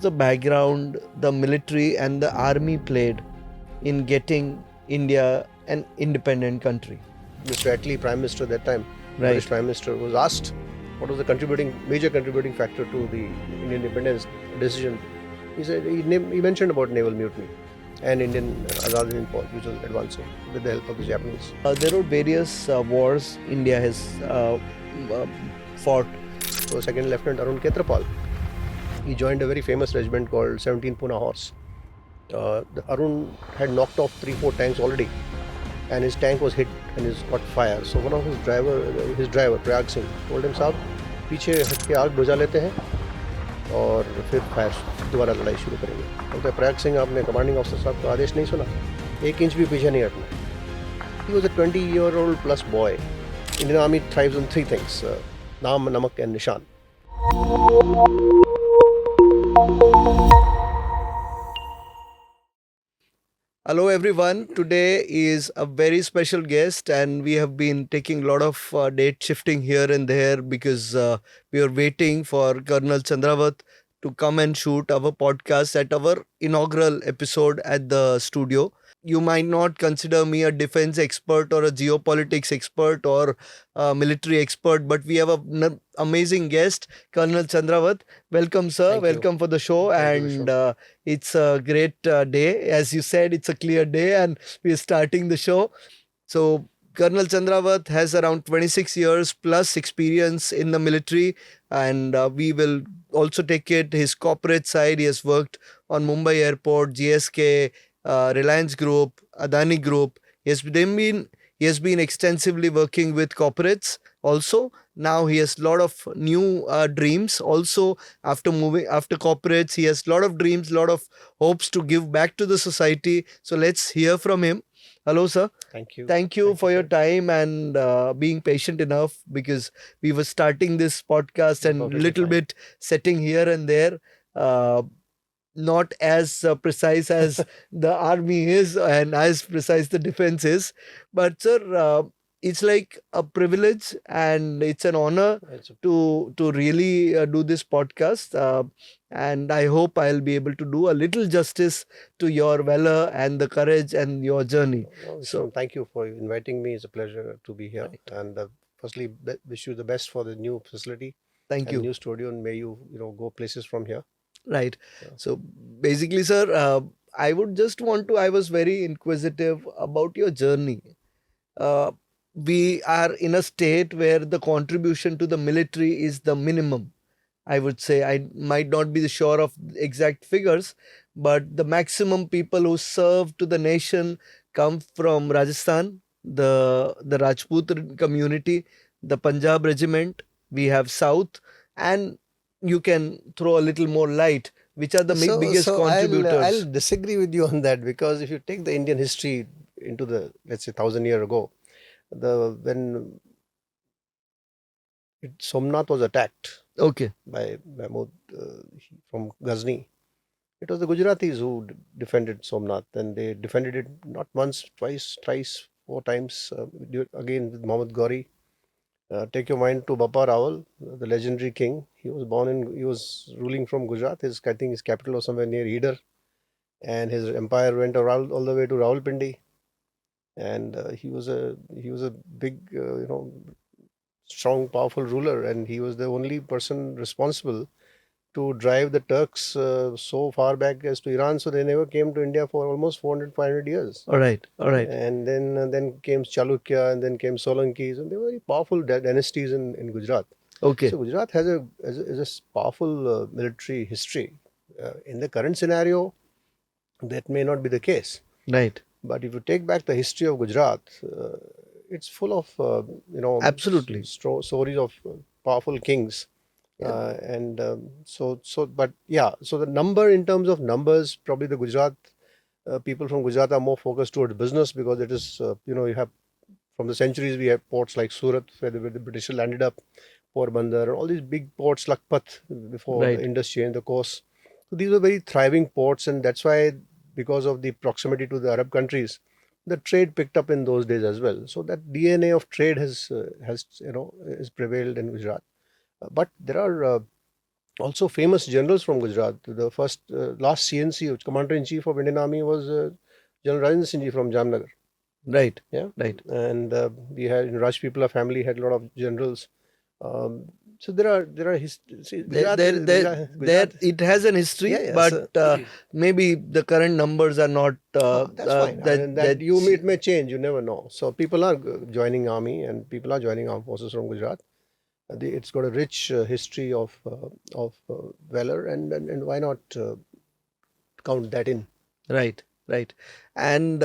the background the military and the army played in getting India an independent country? Mr. Attlee, Prime Minister at that time, Right. British Prime Minister, was asked what was the major contributing factor to the Indian independence decision. He said he mentioned about naval mutiny and Indian Azad Hind Fauj, which was advancing with the help of the Japanese. There were various wars India has fought. So Second Lieutenant Arun Ketrapal, he joined a very famous regiment called 17 Pune Horse. Arun had knocked off 3-4 tanks already, and his tank was hit and he's got fire. So one of his driver Prayag Singh told him, साहब पीछे हट के आग बुझा लेते हैं और फिर फायर दोबारा लड़ाई शुरू करेंगे. बोलते हैं प्रयाग सिंह, आपने कमांडिंग ऑफिसर साहब का आदेश नहीं सुना, 1 इंच भी पीछे नहीं हटना. He was a 20-year-old plus boy. Indian Army thrives on 3 things: Naam, Namak, and Nishan. Hello everyone, today is a very special guest and we have been taking a lot of date shifting here and there because we are waiting for Colonel Chandrawat to come and shoot our podcast at our inaugural episode at the studio. You might not consider me a defense expert or a geopolitics expert or a military expert, but we have an amazing guest, Colonel Chandrawat. Welcome, sir. Thank you. Welcome for the show. Thank you, And Vishwam. it's a great day. As you said, it's a clear day and we're starting the show. So, Colonel Chandrawat has around 26 years plus experience in the military, and we will also take it his corporate side. He has worked on Mumbai Airport, GSK, Reliance Group, Adani Group. He has been extensively working with corporates also. Now he has a lot of new dreams also. After corporates, he has a lot of dreams, lot of hopes to give back to the society. So let's hear from him. Hello, sir. Thank you. Thank you for your sir. time and being patient enough, because we were starting this podcast and Perfectly little fine. bit setting here and there. Not as precise as the army is and as precise the defense is. But sir, it's like a privilege and it's an honor It's a- to really do this podcast. And I hope I'll be able to do a little justice to your valor and the courage and your journey. Well, So- Vishwam, thank you for inviting me. It's a pleasure to be here. Right. And firstly, wish you the best for the new facility Thank and you. new studio, and may you go places from here. Right. Yeah. So basically, sir, I would just want to, I was very inquisitive about your journey. We are in a state where the contribution to the military is the minimum. I would say, I might not be sure of exact figures, but the maximum people who serve to the nation come from Rajasthan, the Rajput community, the Punjab regiment. We have South, and you can throw a little more light. Which are the biggest contributors? I'll disagree with you on that, because if you take the Indian history into the, let's say, 1,000 years ago, when Somnath was attacked Okay. by Mahmud from Ghazni, it was the Gujaratis who defended Somnath, and they defended it not once, twice, thrice, 4 times. Again with Muhammad Ghori. Take your mind to Bappa Rawal, the legendary king. He was ruling from Gujarat. I think his capital was somewhere near Header, and his empire went around all the way to Rawalpindi. And he was a big, strong, powerful ruler, and he was the only person responsible to drive the Turks so far back as to Iran. So they never came to India for almost 400-500 years. All right. All right. And then came Chalukya, and then came Solankis, and they were very powerful dynasties in Gujarat. Okay. So Gujarat has a powerful military history. In the current scenario, that may not be the case. Right. But if you take back the history of Gujarat, it's full of Absolutely. stories of powerful kings. Yeah. So the number, in terms of numbers, probably the Gujarat people from Gujarat are more focused towards business, because it is you have, from the centuries, we have ports like Surat, where the British landed up, Porbandar, all these big ports, Lakpat, before Right. the Indus changed the course. So these were very thriving ports, and that's why, because of the proximity to the Arab countries, the trade picked up in those days as well. So that DNA of trade has prevailed in Gujarat. But there are Also famous generals from Gujarat. The last CNC, Commander-in-Chief of Indian Army, was General Rajendra Singh ji from Jamnagar. Right. Yeah, Right. and we had in Rajpipla family had a lot of generals. Um, so see, There it has an history, yeah, yeah. but So, maybe the current numbers are not that's fine. I mean, that it may change. You never know. So people are joining army, and people are joining armed forces from Gujarat. It's got a rich history of valor, and why not count that in? right, right. And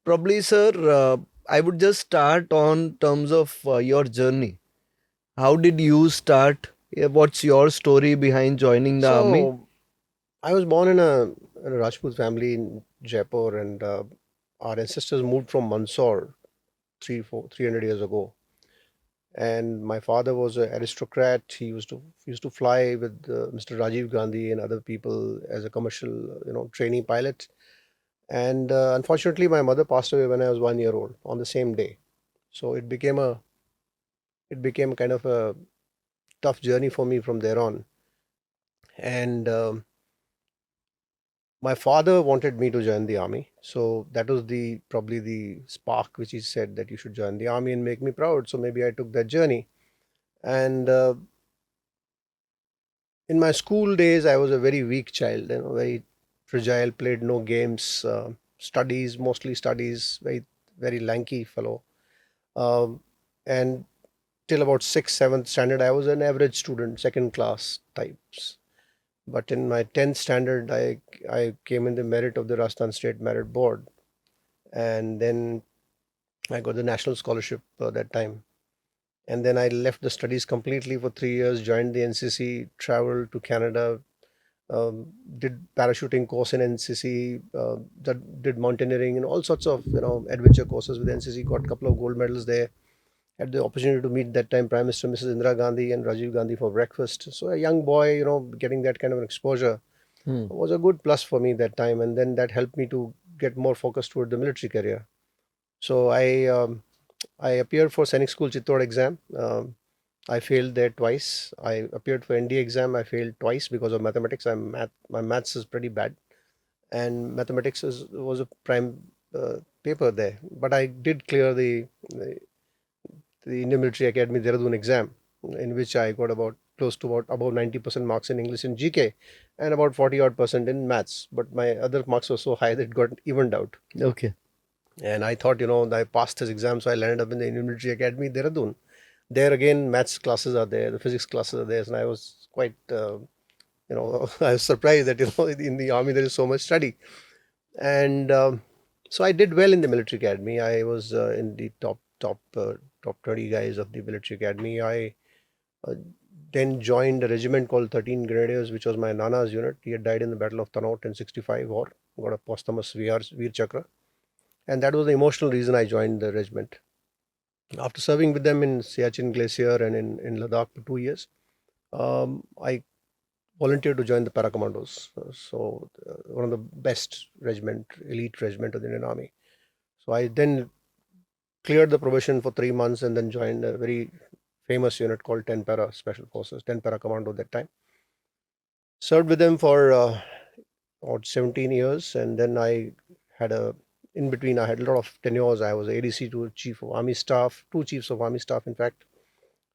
probably, sir, I would just start on terms of your journey. How did you start? What's your story behind joining the army? So I was born in a Rajput family in Jaipur, and our ancestors moved from Mandsaur 300 years ago. And my father was an aristocrat. He used to fly with Mr. Rajiv Gandhi and other people as a commercial, trainee pilot. And unfortunately, my mother passed away when I was 1 year old on the same day. So it became kind of a tough journey for me from there on. And my father wanted me to join the army, so that was the probably the spark which he said that you should join the army and make me proud. So maybe I took that journey. And in my school days, I was a very weak child, very fragile, played no games, studies, mostly studies, very lanky fellow. And till about sixth, seventh standard, I was an average student, second class types. But in my 10th standard, I came in the merit of the Rajasthan State Merit Board, and then I got the national scholarship that time. And then I left the studies completely for 3 years, joined the NCC, traveled to Canada, did parachuting course in NCC, did mountaineering and all sorts of adventure courses with NCC. Got a couple of gold medals there. Had the opportunity to meet that time Prime Minister Mrs. Indira Gandhi and Rajiv Gandhi for breakfast. So a young boy, getting that kind of an exposure Hmm. was a good plus for me that time, and then that helped me to get more focused toward the military career. So I appeared for Sainik School Chittor exam. I failed there twice. I appeared for ND exam. I failed twice because of mathematics. My maths is pretty bad, and mathematics was a prime paper there. But I did clear the Indian Military Academy Dehradun exam, in which I got about close to about above 90% marks in English and GK, and about 40 odd percent in maths. But my other marks were so high that it got evened out. Okay. And I thought, that I passed this exam, so I landed up in the Indian Military Academy Dehradun. There again, maths classes are there, the physics classes are there, and I was quite, I was surprised that in the army there is so much study. And so I did well in the military academy. I was in the top 30 guys of the military academy. I uh, then joined a regiment called 13 Grenadiers, which was my Nana's unit. He had died in the Battle of Tanaut in 65 war, got a posthumous Veer Chakra. And that was the emotional reason I joined the regiment. After serving with them in Siachen Glacier and in Ladakh for 2 years, I volunteered to join the Para Commandos. One of the best elite regiment of the Indian Army. So I then cleared the probation for 3 months and then joined a very famous unit called 10 Para Special Forces, 10 Para Commando that time. Served with them for about 17 years, and then in between, I had a lot of tenures. I was ADC to Chief of Army Staff, two Chiefs of Army Staff, in fact.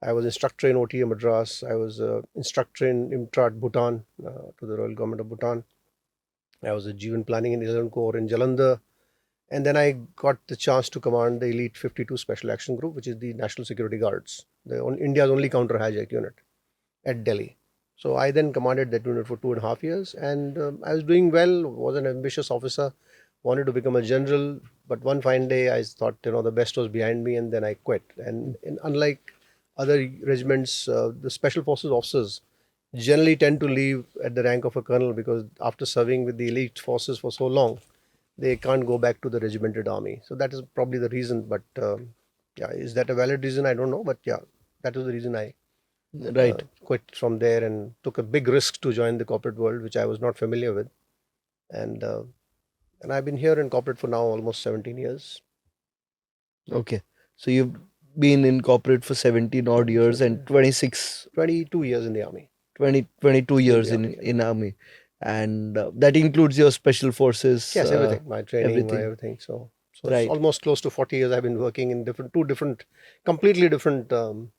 I was instructor in OTA Madras. I was instructor in IMTRAT Bhutan to the Royal Government of Bhutan. I was a Jeevan Planning in 11 Corps in Jalandhar. And then I got the chance to command the Elite 52 Special Action Group, which is the National Security Guards, India's only counter hijack unit at Delhi. So I then commanded that unit for 2.5 years, and I was doing well. Was an ambitious officer, wanted to become a general, but one fine day I thought the best was behind me, and then I quit. And unlike other regiments, the special forces officers generally tend to leave at the rank of a colonel because after serving with the elite forces for so long, they can't go back to the regimented army. So that is probably the reason. But yeah, is that a valid reason? I don't know. But yeah, that was the reason I Right. quit from there and took a big risk to join the corporate world, which I was not familiar with. And and I've been here in corporate for now almost 17 years. Okay. So you've been in corporate for 17 odd years and 26. 22 years in the army. 22 years In the in army, and that includes your special forces. Yes, everything. My training, my Everything. everything. So it's Right. almost close to 40 years I've been working in two different, completely different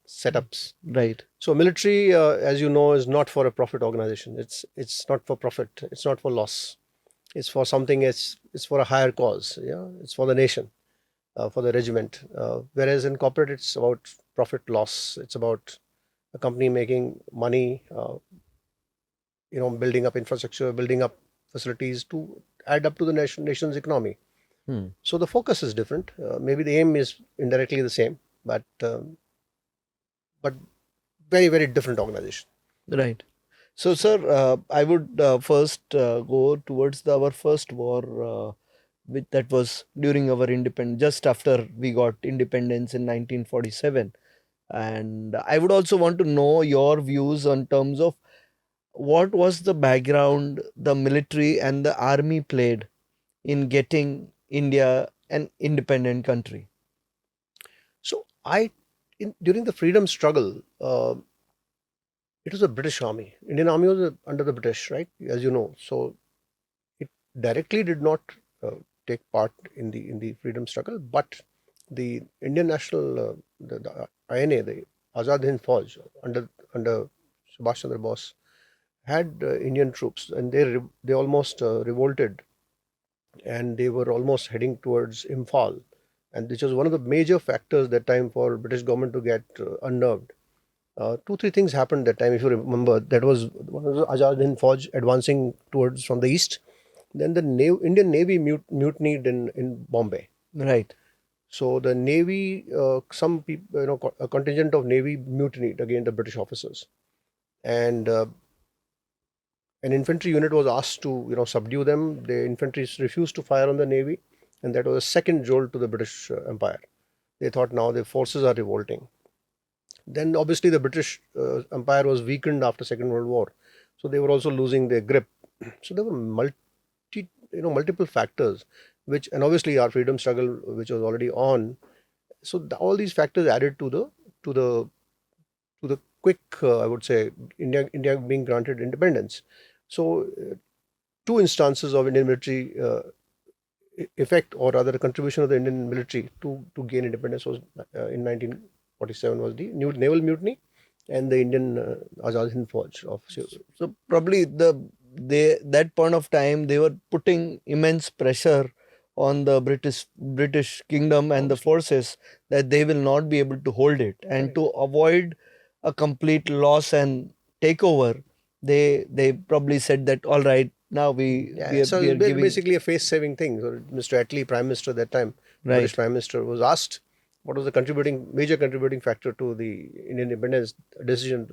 setups. Right. So military, as you know, is not for a profit organization. It's not for profit. It's not for loss. It's for something. It's for a higher cause. Yeah, it's for the nation, for the regiment. Whereas in corporate, it's about profit loss. It's about a company making money. Building up infrastructure, building up facilities to add up to the nation's economy. Hmm. So the focus is different. Maybe the aim is indirectly the same, but very very different organization. Right. So, sir, I would first go towards our first war, that was during our independence, just after we got independence in 1947. And I would also want to know your views on terms of what was the background the military and the army played in getting India an independent country. So during the freedom struggle, it was a British army. Indian army was under the British, right? As you know, so it directly did not uh, take part in the freedom struggle, but the Indian National, the INA, the Azad Hind Fauj under Subhash Chandra Bose had Indian troops, and they almost revolted, and they were almost heading towards Imphal, and which was one of the major factors that time for British government to get unnerved. Two three things happened that time, if you remember. That was one was Azad Hind Fauj advancing towards from the east. Then the Indian Navy mutinied in Bombay. Right. So the Navy, some people, a contingent of Navy mutinied against the British officers, and an infantry unit was asked to subdue them. The infantry refused to fire on the Navy, and that was a second jolt to the British Empire. They thought now the forces are revolting. Then obviously the British Empire was weakened after Second World War, so they were also losing their grip. So there were multiple factors, which, and obviously our freedom struggle, which was already on. So all these factors added to the to the quick, I would say, India being granted independence. So two instances of Indian military effect, or rather, the contribution of the Indian military to gain independence was in 1947 was the new naval mutiny and the Indian Azad Hind Fauj of. So probably that point of time they were putting immense pressure on the British kingdom and the Obviously. forces that they will not be able to hold it, and Correct. to avoid a complete loss and takeover, they probably said that all right, now Yeah, so we are it's giving. basically a face-saving thing. So Mr. Attlee, Prime Minister at that time, the British Right. Prime Minister, was asked what was the major contributing factor to the Indian independence decision.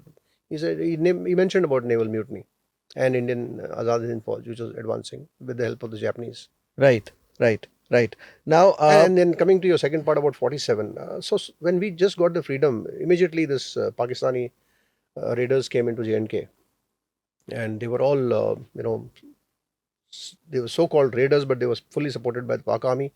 He said he mentioned about naval mutiny and Indian Azad Hind Fauj, which was advancing with the help of the Japanese. Right. Right. Now, And then coming to your second part about 47, when we just got the freedom, immediately this Pakistani raiders came into J&K, and they were all, they were so-called raiders, but they were fully supported by the Pak Army.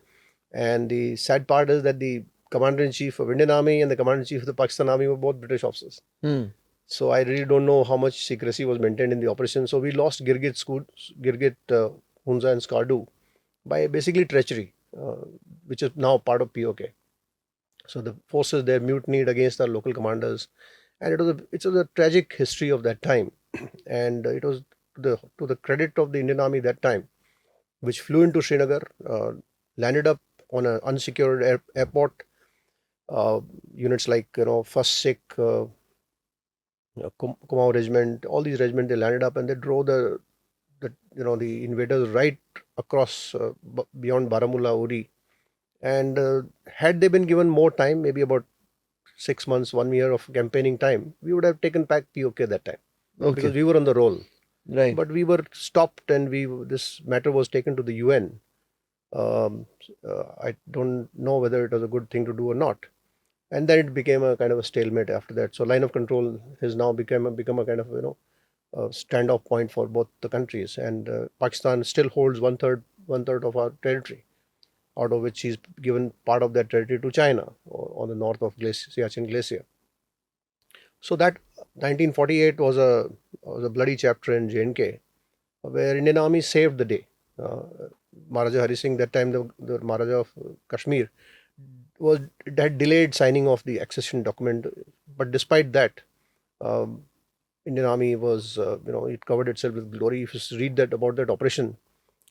And the sad part is that the Commander-in-Chief of Indian Army and the Commander-in-Chief of the Pakistan Army were both British officers. hmm, So I really don't know how much secrecy was maintained in the operation. So we lost Girgit, Hunza, and Skardu by basically treachery, which is now part of POK. So the forces there mutinied against our local commanders, and it was a tragic history of that time, and it was to the credit of the Indian Army that time, which flew into Srinagar, landed up on an unsecured airport. Units like First Sikh, Kumaon Regiment, all these regiments, they landed up and they drove the invaders right across beyond Baramulla, Uri. And had they been given more time, maybe about 6 months, 1 year of campaigning time, we would have taken back POK that time, because okay. we were on the roll. Right. But we were stopped, and this matter was taken to the UN. I don't know whether it was a good thing to do or not. And then it became a kind of a stalemate after that. So line of control has now become a kind of standoff point for both the countries. And Pakistan still holds one third of our territory, out of which he's given part of that territory to China on the north of Siachen Glacier. So that 1948 was a bloody chapter in J&K where Indian Army saved the day. Uh, Maharaja Hari Singh, that time the Maharaja of Kashmir, had delayed signing of the accession document, but despite that, um, Indian Army was, it covered itself with glory. If you read that about that operation,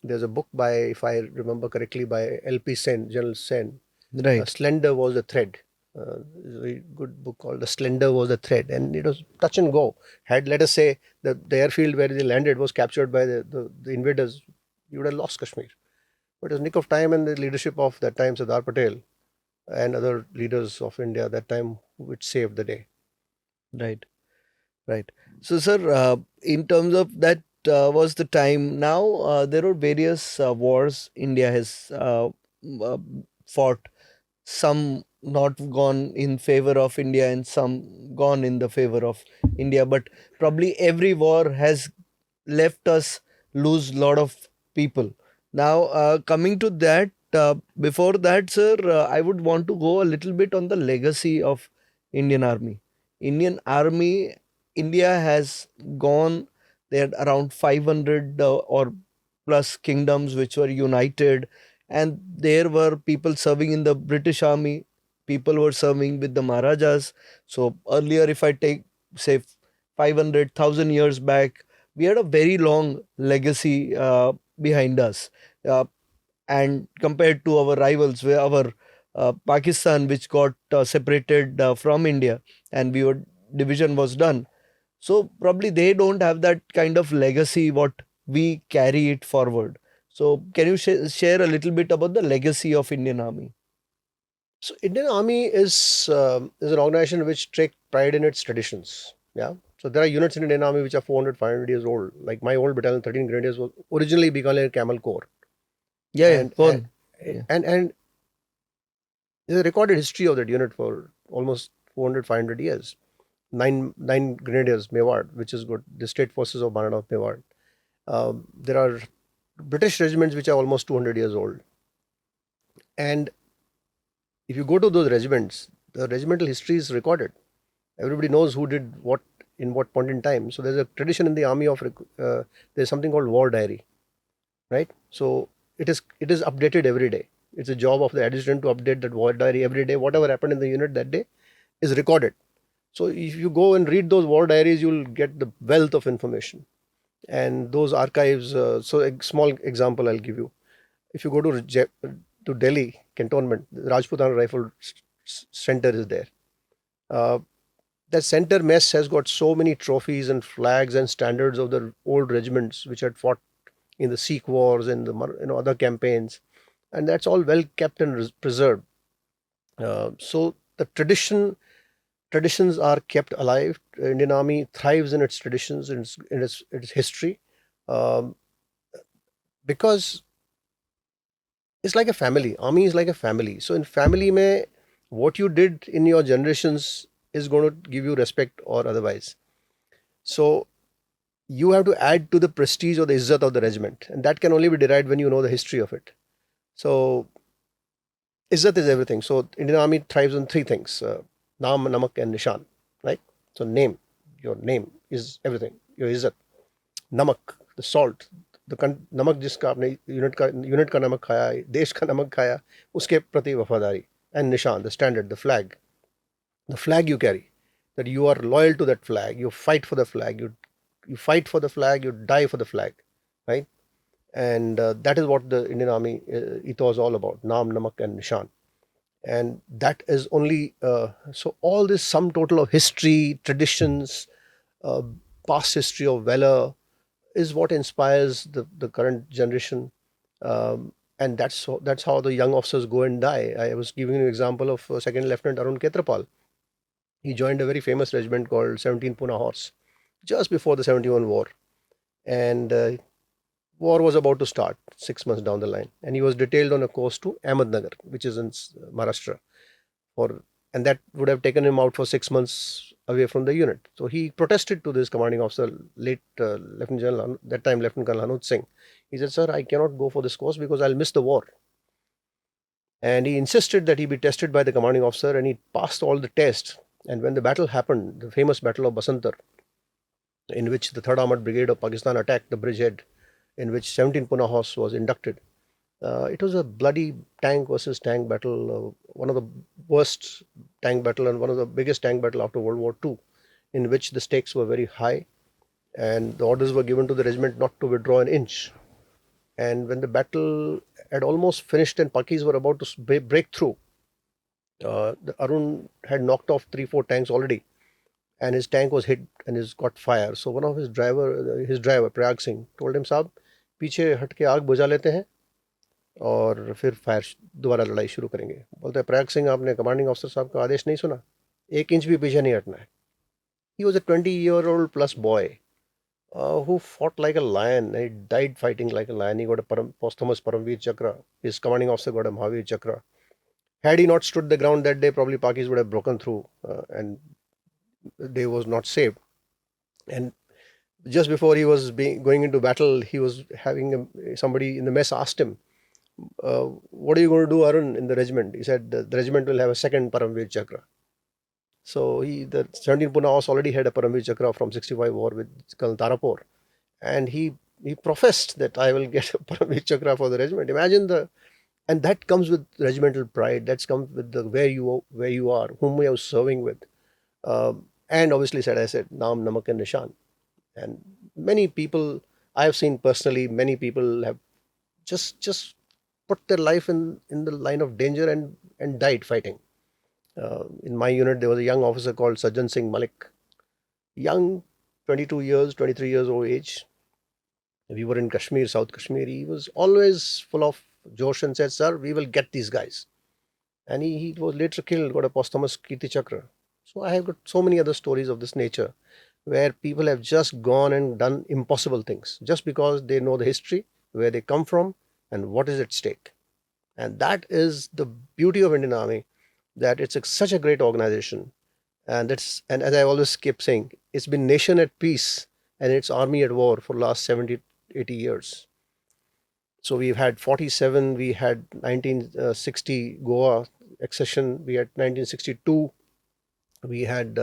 there's a book by, if I remember correctly, by LP Sen, General Sen. Right. Slender was the thread. There's a very good book called The Slender Was the Thread, and it was touch and go. Had, let us say, the airfield where they landed was captured by the invaders, you would have lost Kashmir. But it was nick of time and the leadership of that time Sardar Patel and other leaders of India that time which saved the day. Right. Right. So, sir, in terms of that, was the time. Now, there are various wars India has uh, fought. Some not gone in favor of India and some gone in the favor of India. But probably every war has left us lose lot of people. Now, coming to that, before that, sir, I would want to go a little bit on the legacy of Indian Army. Indian Army, India has gone there around 500 or plus kingdoms which were united, and there were people serving in the British Army. People were serving with the Maharajas. So earlier, if I take say 500,000 years back, we had a very long legacy behind us, uh, and compared to our rivals, where our Pakistan, which got separated from India, and we were division was done. So probably they don't have that kind of legacy what we carry it forward. So can you share a little bit about the legacy of Indian Army? So Indian Army is an organization which takes pride in its traditions. Yeah. So there are units in Indian Army which are 400, 500 years old. Like my old battalion, 13 Grenadiers, was originally Bikaner Camel Corps, Yeah, yeah, and go and on. Yeah. and there's a recorded history of that unit for almost 400, 500 years. Nine Grenadiers, Mewar, which is good. The state forces of Banana of Mewar. There are British regiments which are almost 200 years old. And if you go to those regiments, the regimental history is recorded. Everybody knows who did what in what point in time. So there's a tradition in the army of there's something called war diary, right? So it is updated every day. It's a job of the adjutant to update that war diary every day. Whatever happened in the unit that day is recorded. So if you go and read those war diaries, you'll get the wealth of information. And those archives. So a small example I'll give you. If you go to Delhi cantonment, the Rajputana Rifle Center is there. Uh, that center mess has got so many trophies and flags and standards of the old regiments which had fought in the Sikh wars and the other campaigns, and that's all well kept and preserved. So the traditions are kept alive. Indian Army thrives in its traditions, in its history, um, because it's like a family. Army is like a family. So in family, mein, what you did in your generations is going to give you respect or otherwise. So you have to add to the prestige or the izzat of the regiment, and that can only be derived when you know the history of it. So izzat is everything. So Indian Army thrives on three things: Naam, Namak, and Nishan. Right. So your name is everything. Your izzat, Namak, the salt, नमक जिसका आपने unit का नमक खाया है, देश का नमक खाया, उसके प्रति वफादारी. And निशान, the standard, the flag you carry, that you are loyal to that flag, you fight for the flag, you fight for the flag, you die for the flag, right? And that is what the Indian Army ethos is all about: Naam, Namak, and Nishan. And that is only so all this sum total of history, traditions, uh, past history of valor is what inspires the current generation. And that's how the young officers go and die. I was giving you an example of Second Lieutenant Arun Ketrapal. He joined a very famous regiment called 17 Pune Horse just before the 71 war. And war was about to start 6 months down the line. And he was detailed on a course to Ahmednagar, which is in Maharashtra. For And that would have taken him out for 6 months away from the unit. So he protested to this commanding officer, late Lieutenant General, that time Lieutenant Colonel Anuj Singh. He said, "Sir, I cannot go for this course because I'll miss the war." And he insisted that he be tested by the commanding officer, and he passed all the tests. And when the battle happened, the famous Battle of Basantar, in which the 3rd Armored Brigade of Pakistan attacked the bridgehead, in which 17 Puna Horse was inducted. It was a bloody tank versus tank battle, one of the worst tank battle and one of the biggest tank battle after World War II, in which the stakes were very high and the orders were given to the regiment not to withdraw an inch. And when the battle had almost finished and Pakis were about to break through, the Arun had knocked off 3-4 tanks already, and his tank was hit and he's got fire. So one of his driver Prayag Singh told him, साहब पीछे हट के आग बुझा लेते हैं और फिर फायर दोबारा लड़ाई शुरू करेंगे. बोलते हैं प्रयाग सिंह आपने कमांडिंग ऑफिसर साहब का आदेश नहीं सुना, 1 इंच भी पीछे नहीं हटना है. He was a 20-year-old plus boy who fought like a lion. He died fighting like a lion. He got a posthumous Paramveer Chakra. His commanding officer got a Mahavir Chakra. Had he not stood the ground that day, probably Pakis would have broken through and they was not saved. And just before he was going into battle, he was having somebody in the mess asked him, what are you going to do, Arun, in the regiment? He said, the regiment will have a second Paramveer Chakra. So the 17 Puna Horse already had a Paramveer Chakra from 65 war with Colonel Tarapur. And he professed that I will get a Paramveer Chakra for the regiment. Imagine and that comes with regimental pride. That's comes with the where you are, whom you are serving with. And obviously, as I said, Naam, Namak and Nishan. And many people, I have seen personally, many people have just put their life in the line of danger and died fighting. In my unit, there was a young officer called Sajjan Singh Malik, young, 22 years, 23 years old age. We were in Kashmir, South Kashmir. He was always full of Josh and said, sir, we will get these guys. And he was later killed, got a posthumous Kirti Chakra. So I have got so many other stories of this nature where people have just gone and done impossible things just because they know the history, where they come from, and what is at stake. And that is the beauty of Indian Army, that it's such a great organization. And as I always keep saying, it's been nation at peace and its army at war for the last 70, 80 years. So we've had 47, we had 1960 Goa accession, we had 1962, we had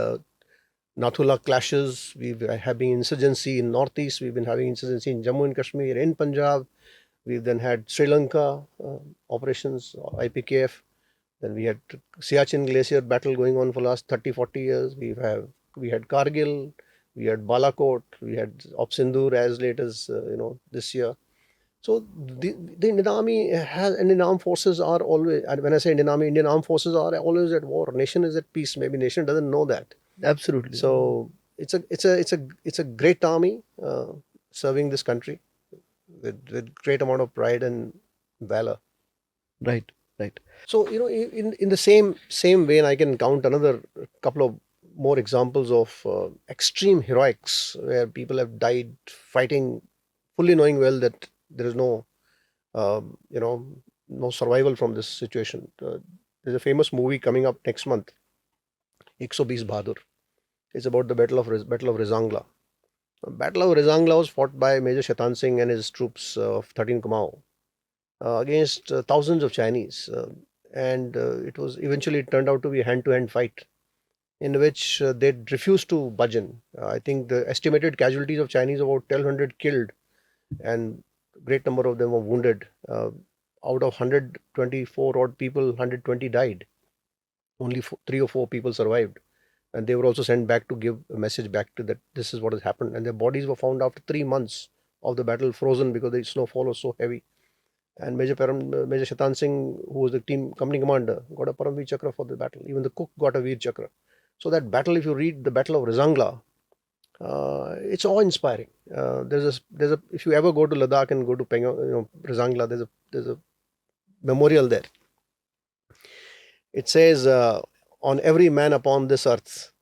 Nathula clashes, we have having insurgency in Northeast, we've been having insurgency in Jammu and Kashmir, in Punjab, we've then had Sri Lanka operations, IPKF, then we had Siachen Glacier battle going on for the last 30, 40 years, we had Kargil, we had Balakot, we had Op-Sindur as late as this year. So the Indian Army and Indian Armed Forces are always, and when I say Indian Army, Indian Armed Forces are always at war. Nation is at peace. Maybe nation doesn't know that. Absolutely. So it's a great army serving this country with great amount of pride and valor. Right. So in the same vein, I can count another couple of more examples of extreme heroics where people have died fighting, fully knowing well that there is no no survival from this situation. There's a famous movie coming up next month, 120 Bahadur. It's about the Battle of Rezangla. The Battle of Rezangla was fought by Major Shaitan Singh and his troops of 13 Kamau against thousands of Chinese. And it turned out to be a hand-to-hand fight in which they refused to budge in. I think the estimated casualties of Chinese about 1,200 killed and great number of them were wounded. Out of 124 odd people, 120 died. Only 3 or 4 people survived. And they were also sent back to give a message back to that this is what has happened. And their bodies were found after 3 months of the battle frozen because the snowfall was so heavy. And Major Shaitan Singh, who was the team company commander, got a Paramveer Chakra for the battle. Even the cook got a Veer Chakra. So that battle, if you read the Battle of Rezangla, it's awe-inspiring. If you ever go to Ladakh and go to Rezangla, there's a memorial there. It says, on every man upon this earth,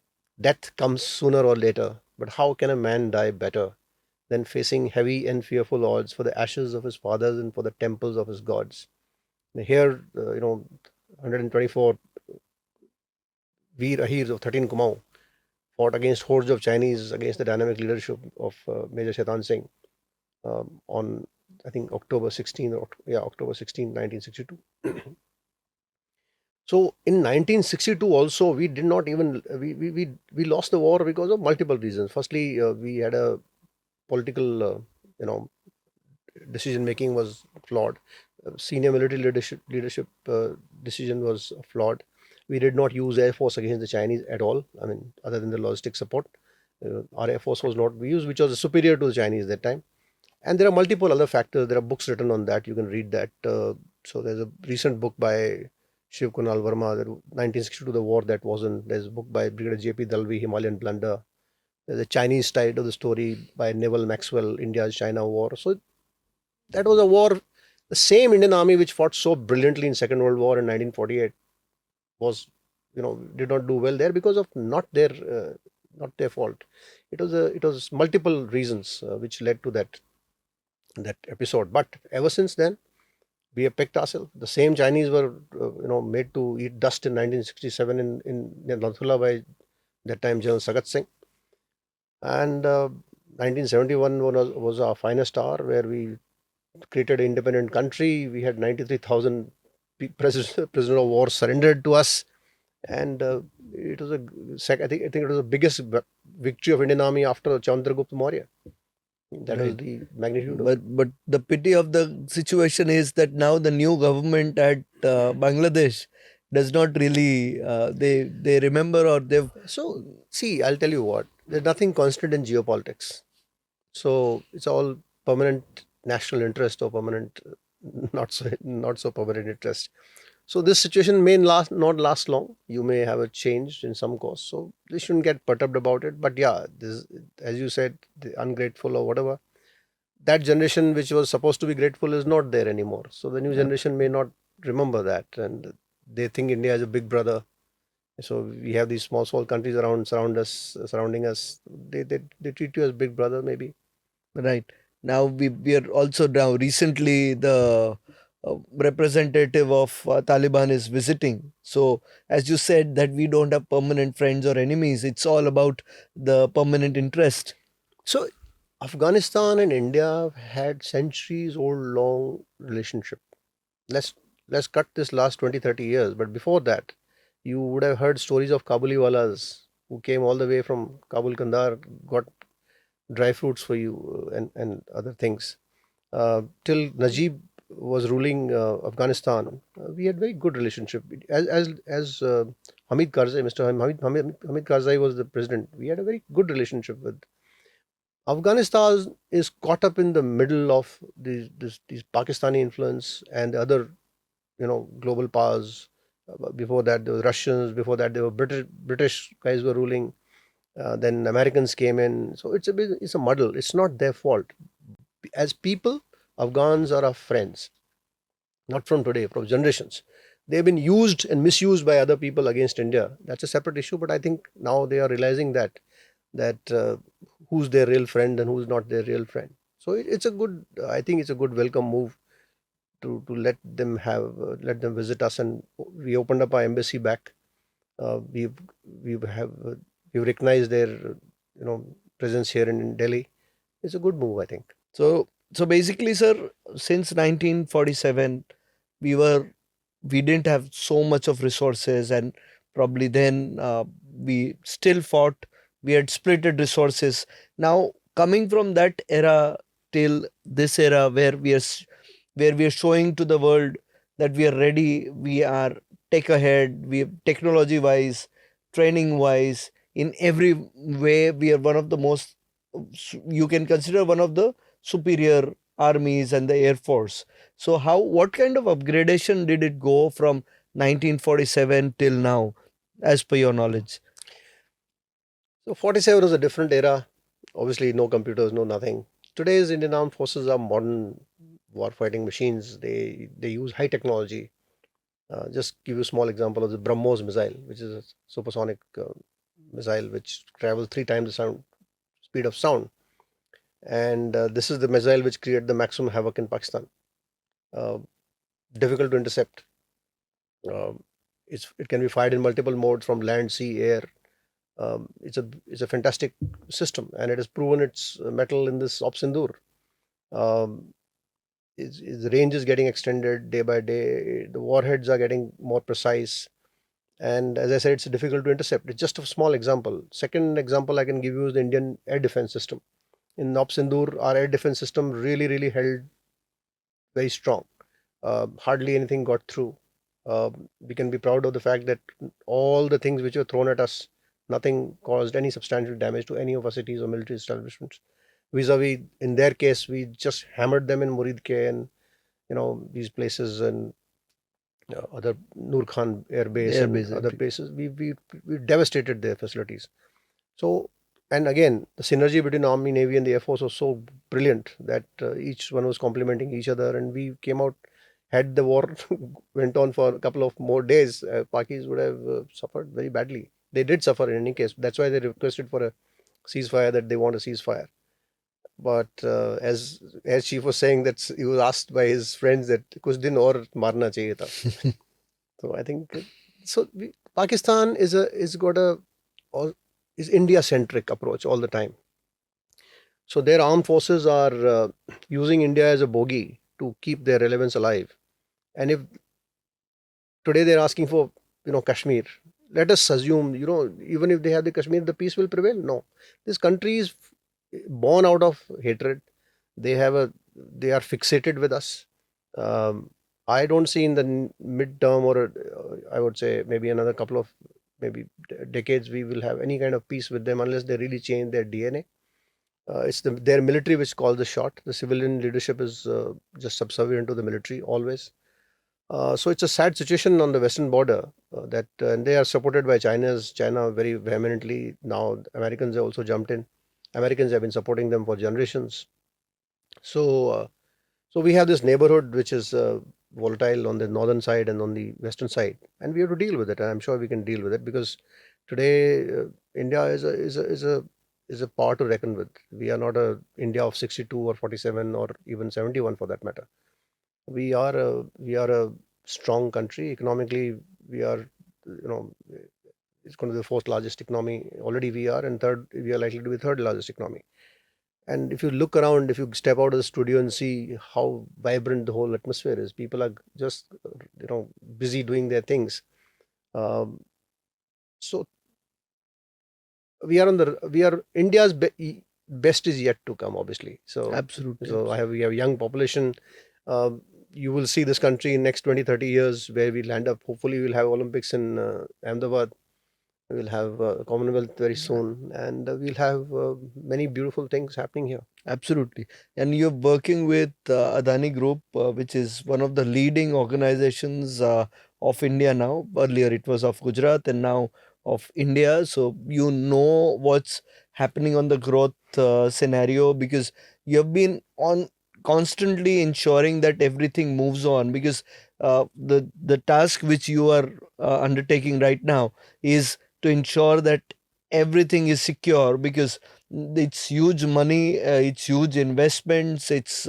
death comes sooner or later. But how can a man die better than facing heavy and fearful odds for the ashes of his fathers and for the temples of his gods? And here, 124 Veer Ahirs of 13 Kumaon fought against hordes of Chinese against the dynamic leadership of Major Shaitan Singh on, I think, October 16, 1962. So in 1962 also, we did not even, we lost the war because of multiple reasons. Firstly, we had a political, you know, decision making was flawed. Senior military leadership decision was flawed. We did not use Air Force against the Chinese at all. I mean, other than the logistic support, our Air Force was not used, which was superior to the Chinese that time. And there are multiple other factors. There are books written on that. You can read that. So there's a recent book by Shiv Kunal Verma, that 1962, the war that wasn't. There's a book by Brigadier J.P. Dalvi, Himalayan Blunder. There's a Chinese side of the story by Naval Maxwell, India's China War. So that was a war. The same Indian Army which fought so brilliantly in Second World War in 1948 was, did not do well there because of not their fault. It was multiple reasons which led to that episode. But ever since then, we have picked ourselves. The same Chinese were, made to eat dust in 1967 in Nathula by that time General Sagat Singh. And 1971 was our finest hour, where we created an independent country. We had 93,000 prisoner of war surrendered to us, and it was I think it was the biggest victory of Indian Army after Chandragupta Maurya. That was Right. the magnitude of. But the pity of the situation is that now the new government at Bangladesh does not really they remember, or they've So, see, I'll tell you what. There's nothing constant in geopolitics. So it's all permanent national interest or permanent, not so permanent interest. So this situation may not last long. You may have a change in some course. So they shouldn't get perturbed about it. But yeah, this, as you said, the ungrateful or whatever, that generation which was supposed to be grateful is not there anymore. So the new yeah. generation may not remember that, and they think India is a big brother. So we have these small countries surrounding us. They treat you as big brother, maybe. Right. Now we are also now recently the representative of Taliban is visiting. So as you said that we don't have permanent friends or enemies. It's all about the permanent interest. So Afghanistan and India had centuries old long relationship. Let's let's cut this last 20-30 years. But before that, you would have heard stories of Kabuliwalas who came all the way from Kabul Kandar, got dry fruits for you, and other things. Till Najib was ruling Afghanistan, we had very good relationship. As Hamid Karzai, Mr. Hamid Karzai was the president. We had a very good relationship with. Afghanistan is caught up in the middle of these Pakistani influence and the other, global powers. Before that, there were Russians. Before that, there were British guys were ruling. Then Americans came in. So it's a muddle. It's not their fault. As people, Afghans are our friends, not from today, from generations. They've been used and misused by other people against India. That's a separate issue. But I think now they are realizing that who's their real friend and who's not their real friend. So it's a good. I think it's a good welcome move to let them visit us, and we opened up our embassy back. We've recognized their presence here in Delhi. It's a good move, I think. So basically, sir, since 1947, we were we didn't have so much of resources, and probably then we still fought. We had splitted resources. Now coming from that era till this era, where we are showing to the world that we are ready, we are tech ahead, we technology wise, training wise, in every way we are one of the most, you can consider one of the superior armies and the air force. So how, what kind of upgradation did it go from 1947 till now, as per your knowledge? So 47 was a different era. Obviously, no computers, no nothing. Today's Indian Armed Forces are modern warfighting machines. They use high technology. Just give you a small example of the BrahMos missile, which is a supersonic missile which travels 3 times the speed of sound. And this is the missile which created the maximum havoc in Pakistan. Uh, Difficult to intercept. Um, it can be fired in multiple modes from land, sea, air. It's a fantastic system, and it has proven its mettle in this Op Sindoor. Um, its range is getting extended day by day. The warheads are getting more precise. And as I said, it's difficult to intercept. It's just a small example. Second example I can give you is the Indian air defense system. In Nab Sindoor, our air defense system really, really held very strong. Hardly anything got through. We can be proud of the fact that all the things which were thrown at us, nothing caused any substantial damage to any of our cities or military establishments. Vis-a-vis, in their case, we just hammered them in Muridke and these places, and other Noor Khan Air Base Air and base, other every. places. We devastated their facilities. So, and again, the synergy between Army, Navy, and the Air Force was so brilliant that each one was complementing each other, and we came out. Had the war went on for a couple of more days, Pakis would have suffered very badly. They did suffer in any case. That's why they requested for a ceasefire, that they want a ceasefire. But as Chief was saying, that he was asked by his friends that kuch din aur marna chahiye tha. So I think Pakistan is got a all, is India centric approach all the time. So their armed forces are using India as a bogey to keep their relevance alive. And if today they're asking for Kashmir, let us assume even if they have the Kashmir, the peace will prevail. No, this country is born out of hatred. They are fixated with us. Um, I don't see in the midterm, or I would say maybe another couple of maybe decades, we will have any kind of peace with them unless they really change their DNA. It's their military which calls the shot. The civilian leadership is just subservient to the military always. So it's a sad situation on the western border, and they are supported by China very vehemently. Now Americans have also jumped in. Americans have been supporting them for generations. So so we have this neighborhood which is volatile on the northern side and on the western side, and we have to deal with it. And I'm sure we can deal with it because today India is a power to reckon with. We are not a India of 62 or 47 or even 71 for that matter. We are a strong country economically. We are, it's going to be the fourth largest economy. Already we are, and third, we are likely to be third largest economy. And if you look around, if you step out of the studio and see how vibrant the whole atmosphere is, people are just busy doing their things. Um, so we are India's best is yet to come, obviously. So Absolutely, so absolutely. we have young population. Um, you will see this country in next 20, 30 years where we'll end up. Hopefully, we'll have Olympics in Ahmedabad. We'll have Commonwealth very soon, and we'll have many beautiful things happening here. Absolutely. And you're working with Adani Group, which is one of the leading organizations of India now. Earlier it was of Gujarat and now of India. So you know what's happening on the growth scenario because you've been on constantly ensuring that everything moves on because the task which you are undertaking right now is to ensure that everything is secure because it's huge money, it's huge investments, it's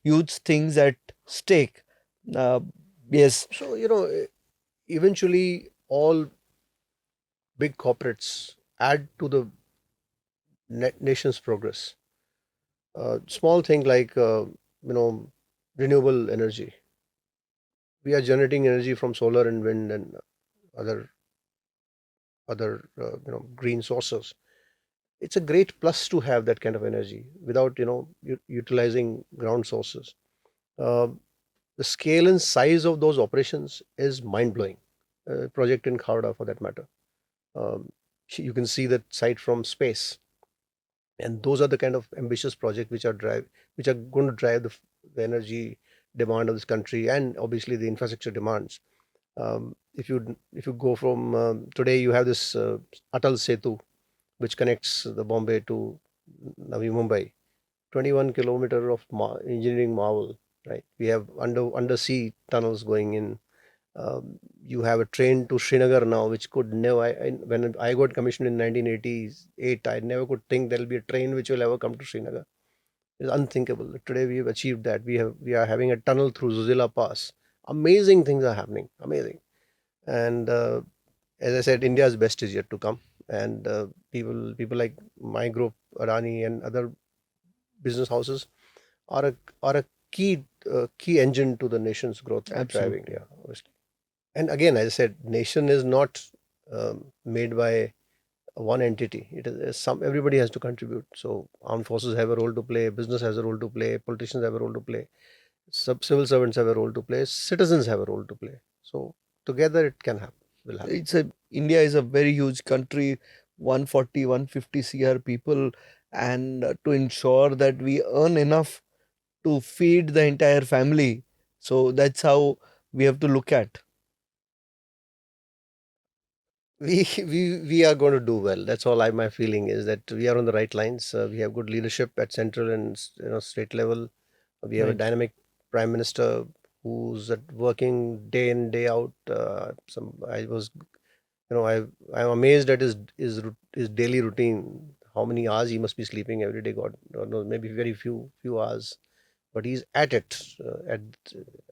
huge things at stake. Uh, yes, So eventually all big corporates add to the nation's progress. Small thing like renewable energy. We are generating energy from solar and wind and other green sources. It's a great plus to have that kind of energy without utilizing ground sources. Uh, the scale and size of those operations is mind blowing. Project in Khavda, for that matter. Um, you can see that site from space, and those are the kind of ambitious projects which are going to drive the energy demand of this country and obviously the infrastructure demands. If you go from today, you have this Atal Setu, which connects the Bombay to Navi Mumbai, 21 kilometer of engineering marvel. Right, we have undersea tunnels going in. You have a train to Srinagar now, which could never. When I got commissioned in 1988, I never could think there will be a train which will ever come to Srinagar. It's unthinkable. Today we have achieved that. We are having a tunnel through Zuzila Pass. Amazing things are happening. Amazing. And as I said, India's best is yet to come. And people like my group, Adani, and other business houses are a key engine to the nation's growth driving. absolutely. Yeah, obviously. And again, as I said, nation is not made by one entity. It is some, everybody has to contribute. So armed forces have a role to play, business has a role to play, politicians have a role to play, civil servants have a role to play, citizens have a role to play. So together it can happen, will happen. It's a India is a very huge country, 140, 150 CR people, and to ensure that we earn enough to feed the entire family. So that's how we have to look at. We are going to do well. That's all. My feeling is that we are on the right lines. We have good leadership at central and state level. We have a Right. dynamic prime minister who's working day in day out. Some I was I'm amazed at his daily routine. How many hours he must be sleeping every day? God knows, maybe very few hours. But he's at it.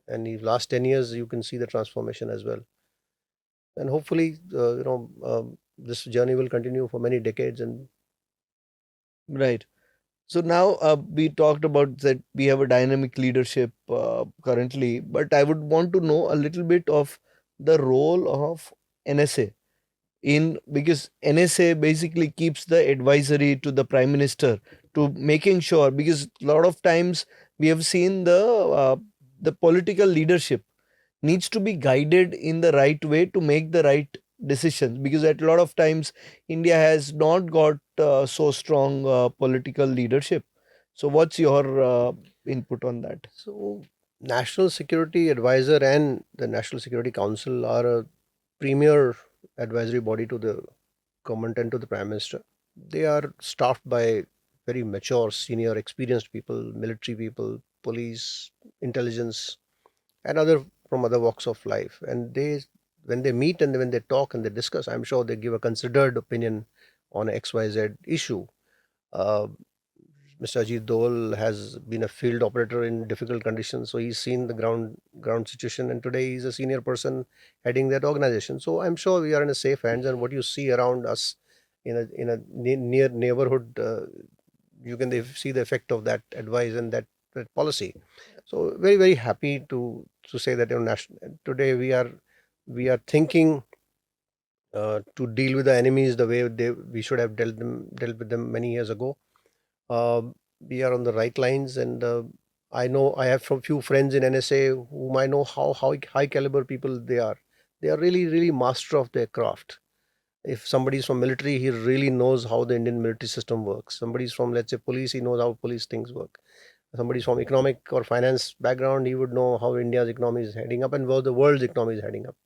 And the last 10 years, you can see the transformation as well. And hopefully, this journey will continue for many decades. And Right. So now we talked about that we have a dynamic leadership currently, but I would want to know a little bit of the role of NSA in, because NSA basically keeps the advisory to the prime minister to making sure, because a lot of times we have seen the political leadership needs to be guided in the right way to make the right decisions, because at a lot of times India has not got so strong political leadership. So what's your input on that? so, National Security Advisor and the National Security Council are a premier advisory body to the government and to the prime minister. They are staffed by very mature, senior, experienced people, military people, police, intelligence, and other from other walks of life. And when they meet and when they talk and they discuss, I'm sure they give a considered opinion on XYZ issue. Uh, Mr. Ajit Dole has been a field operator in difficult conditions, so he's seen the ground situation, and today he's a senior person heading that organization. So I'm sure we are in a safe hands. And what you see around us in a near neighborhood, you can see the effect of that advice and that policy. So very happy to say that today we are thinking to deal with the enemies the way we should have dealt with them many years ago. We are on the right lines, and I know I have from few friends in NSA whom I know how high caliber people they are. They are really master of their craft. If somebody is from military, he really knows how the Indian military system works. Somebody is from, let's say, police, he knows how police things work. Somebody is from economic or finance background, he would know how India's economy is heading up and where the world's economy is heading up.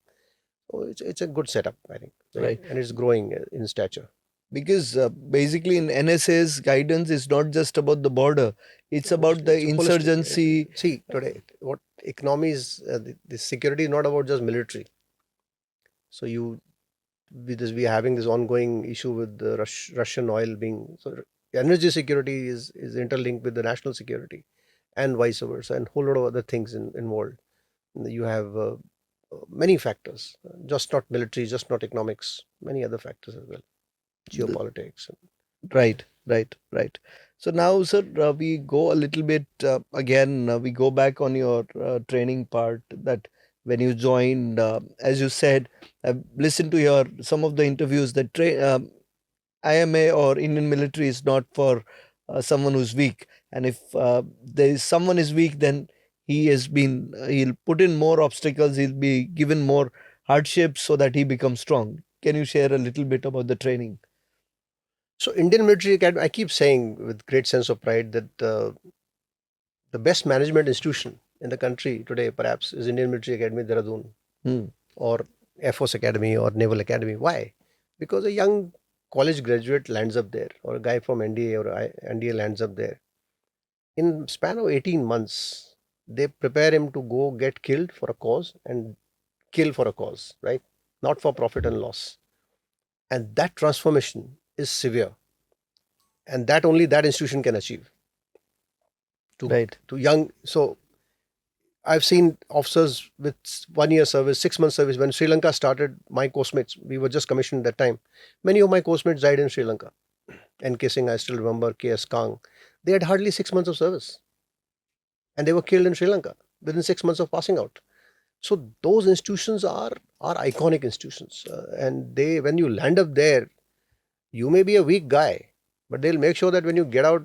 So it's a good setup, I think, Right. and it's growing in stature. Because basically in NSA's guidance is not just about the border, it's about the It's holistic. insurgency. See, today, what economy is, the security is not about just military. So we are having this ongoing issue with the Russian oil being, so energy security is interlinked with the national security, and vice versa, and whole lot of other things involved. You have many factors, just not military, just not economics, many other factors as well, The, geopolitics. right, right, right. So now, sir, we go a little bit again. We go back on your training part. That when you joined, as you said, I've listened to your some of the interviews. That IMA or Indian military is not for someone who's weak, and if there is someone is weak, then he'll put in more obstacles. He'll be given more hardships so that he becomes strong. Can you share a little bit about the training? So Indian Military Academy, I keep saying with great sense of pride that the best management institution in the country today, perhaps, is Indian Military Academy, Dehradun, Hmm. or Air Force Academy or Naval Academy. Why? Because a young college graduate lands up there, or a guy from NDA or NDA lands up there. In span of 18 months, they prepare him to go get killed for a cause and kill for a cause, right? Not for profit and loss. And that transformation is severe, and that only that institution can achieve. To Right. to young, so I've seen officers with 1 year service, 6 months service. When Sri Lanka started, my course-mates, we were just commissioned at that time. Many of my course-mates died in Sri Lanka. NK Singh, I still remember, KS Kang. They had hardly 6 months of service, and they were killed in Sri Lanka within 6 months of passing out. So those institutions are iconic institutions, and they, when you land up there, you may be a weak guy, but they'll make sure that when you get out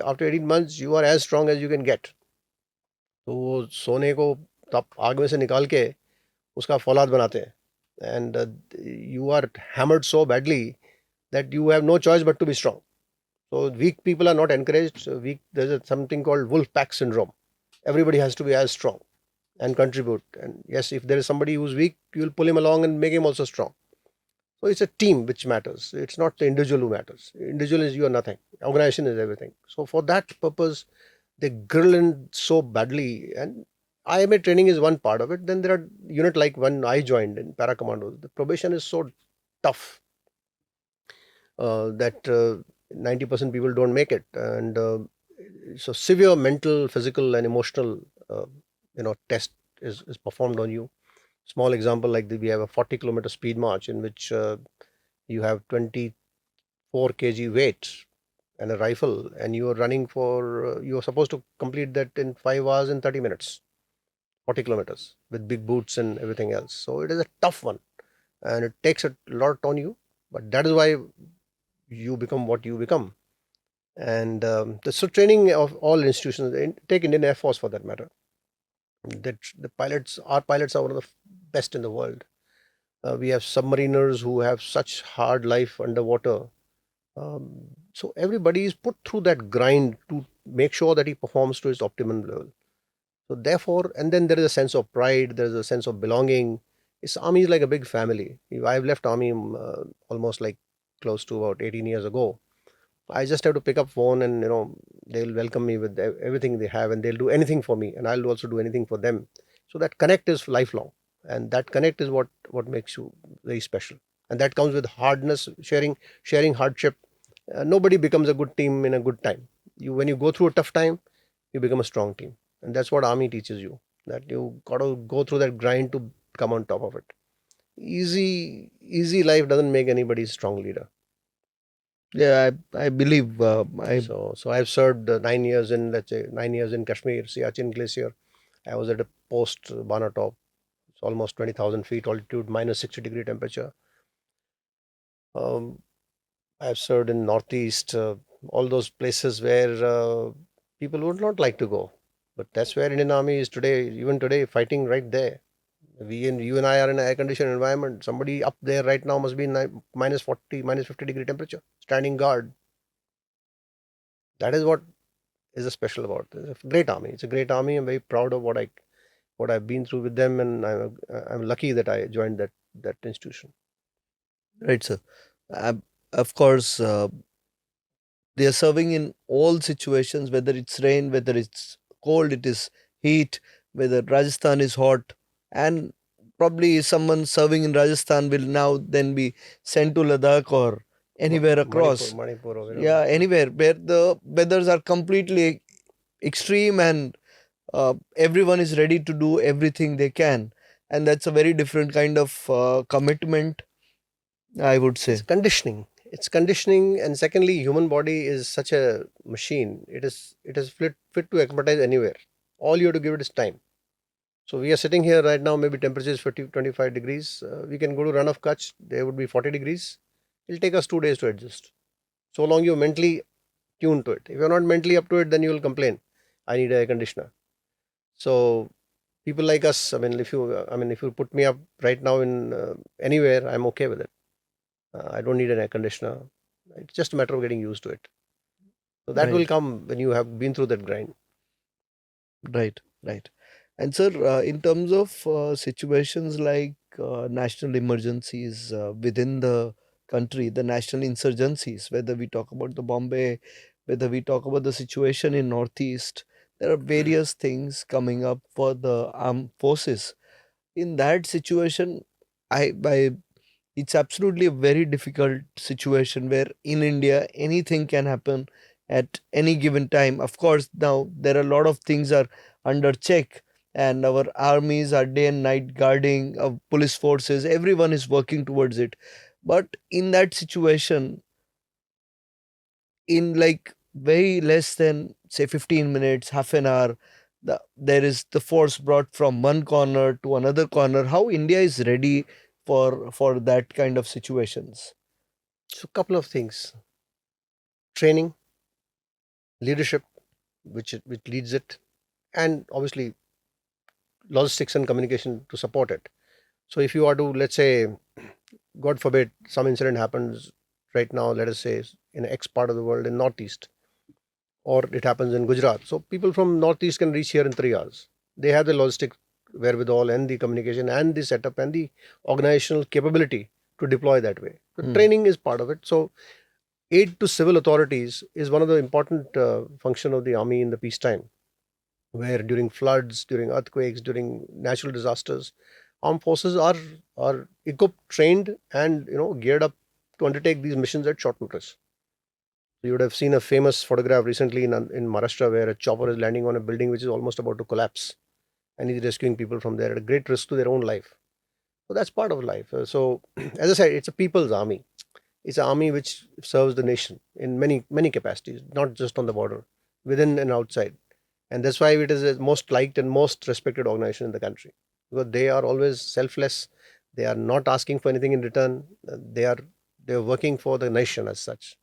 after 18 months, you are as strong as you can get. तो वो सोने को तब आग में से निकाल के उसका फौलाद बनाते हैं, and you are hammered so badly that you have no choice but to be strong. So weak people are not encouraged. So weak, there's something called wolf pack syndrome. Everybody has to be as strong and contribute. And yes, if there is somebody who's weak, you will pull him along and make him also strong. So it's a team which matters. It's not the individual who matters. Individual is you are nothing. Organization is everything. So for that purpose, they grill in so badly. And IMA training is one part of it. Then there are unit like when I joined in Para Commandos. The probation is so tough that 90% people don't make it, and so severe mental, physical, and emotional test is performed on you. Small example, like we have a 40-kilometer speed march in which you have 24 kg weight and a rifle, and you are running for you are supposed to complete that in 5 hours and 30 minutes, 40 kilometers with big boots and everything else. So it is a tough one, and it takes a lot on you, but that is why you become what you become. And so training of all institutions, take Indian Air Force for that matter, that the pilots, our pilots are one of the best in the world. We have submariners who have such hard life underwater. So everybody is put through that grind to make sure that he performs to his optimum level. So therefore, and then there is a sense of pride, there is a sense of belonging. This army is like a big family. I've left army almost like close to about 18 years ago. I just have to pick up phone, and they'll welcome me with everything they have, and they'll do anything for me, and I'll also do anything for them. So that connect is lifelong, and that connect is what makes you very special, and that comes with hardness, sharing hardship. Nobody becomes a good team in a good time. When you go through a tough time, you become a strong team, and that's what army teaches you. That you got to go through that grind to come on top of it. Easy life doesn't make anybody a strong leader. Yeah, I believe So I've served 9 years in, let's say, 9 years in Kashmir, Siachen Glacier. I was at a post Bana top. It's almost 20,000 feet altitude, minus 60-degree temperature. Um, I've served in Northeast, all those places where people would not like to go. But that's where Indian Army is today, even today, fighting right there. You and I are in an air-conditioned environment. Somebody up there right now must be in minus 40, minus 50-degree temperature, standing guard. That is what is a special about it. It's a great army. It's a great army. I'm very proud of what I've been through with them, and I'm lucky that I joined that institution. right, sir. Uh, of course, they are serving in all situations, whether it's rain, whether it's cold, it is heat, whether Rajasthan is hot, and probably someone serving in Rajasthan will now then be sent to Ladakh or anywhere across. Manipur or Yeah, wherever. anywhere where the weathers are completely extreme, and everyone is ready to do everything they can, and that's a very different kind of commitment, I would It's say. conditioning. It's conditioning, and secondly, human body is such a machine. It is fit to acclimatize anywhere. All you have to give it is time. So we are sitting here right now. Maybe temperature is 50, 25 degrees. We can go to Run of Kutch. There would be 40 degrees. It'll take us 2 days to adjust. So long you're mentally tuned to it. If you're not mentally up to it, then you will complain. I need an air conditioner. So people like us, if you put me up right now in anywhere, I'm okay with it. I don't need an air conditioner. It's just a matter of getting used to it. So that will Right. come when you have been through that grind. Right, right. And sir, in terms of situations like national emergencies within the country, the national insurgencies, whether we talk about the Bombay, whether we talk about the situation in Northeast, there are various things coming up for the armed forces. In that situation, I it's absolutely a very difficult situation where in India anything can happen at any given time. Of course, now there are a lot of things are under check, and our armies are day and night guarding, our police forces, everyone is working towards it. But in that situation, in like very less than say 15 minutes, half an hour, there is the force brought from one corner to another corner. How India is ready for that kind of situations? So, a couple of things: training, leadership, which leads it, and obviously logistics and communication to support it. So, if you are to, let's say, God forbid, some incident happens right now, let us say in X part of the world in Northeast, or it happens in Gujarat. So people from Northeast can reach here in 3 hours. They have the logistic wherewithal and the communication and the setup and the organizational capability to deploy that way. So training is part of it. So aid to civil authorities is one of the important function of the army in the peacetime, where during floods, during earthquakes, during natural disasters, armed forces are equipped, trained, and geared up to undertake these missions at short notice. You would have seen a famous photograph recently in Maharashtra where a chopper is landing on a building which is almost about to collapse, and he's rescuing people from there at a great risk to their own life. So that's part of life. So, as I said, it's a people's army. It's an army which serves the nation in many capacities, not just on the border, within and outside. And that's why it is the most liked and most respected organization in the country, because they are always selfless. They are not asking for anything in return. They are working for the nation as such.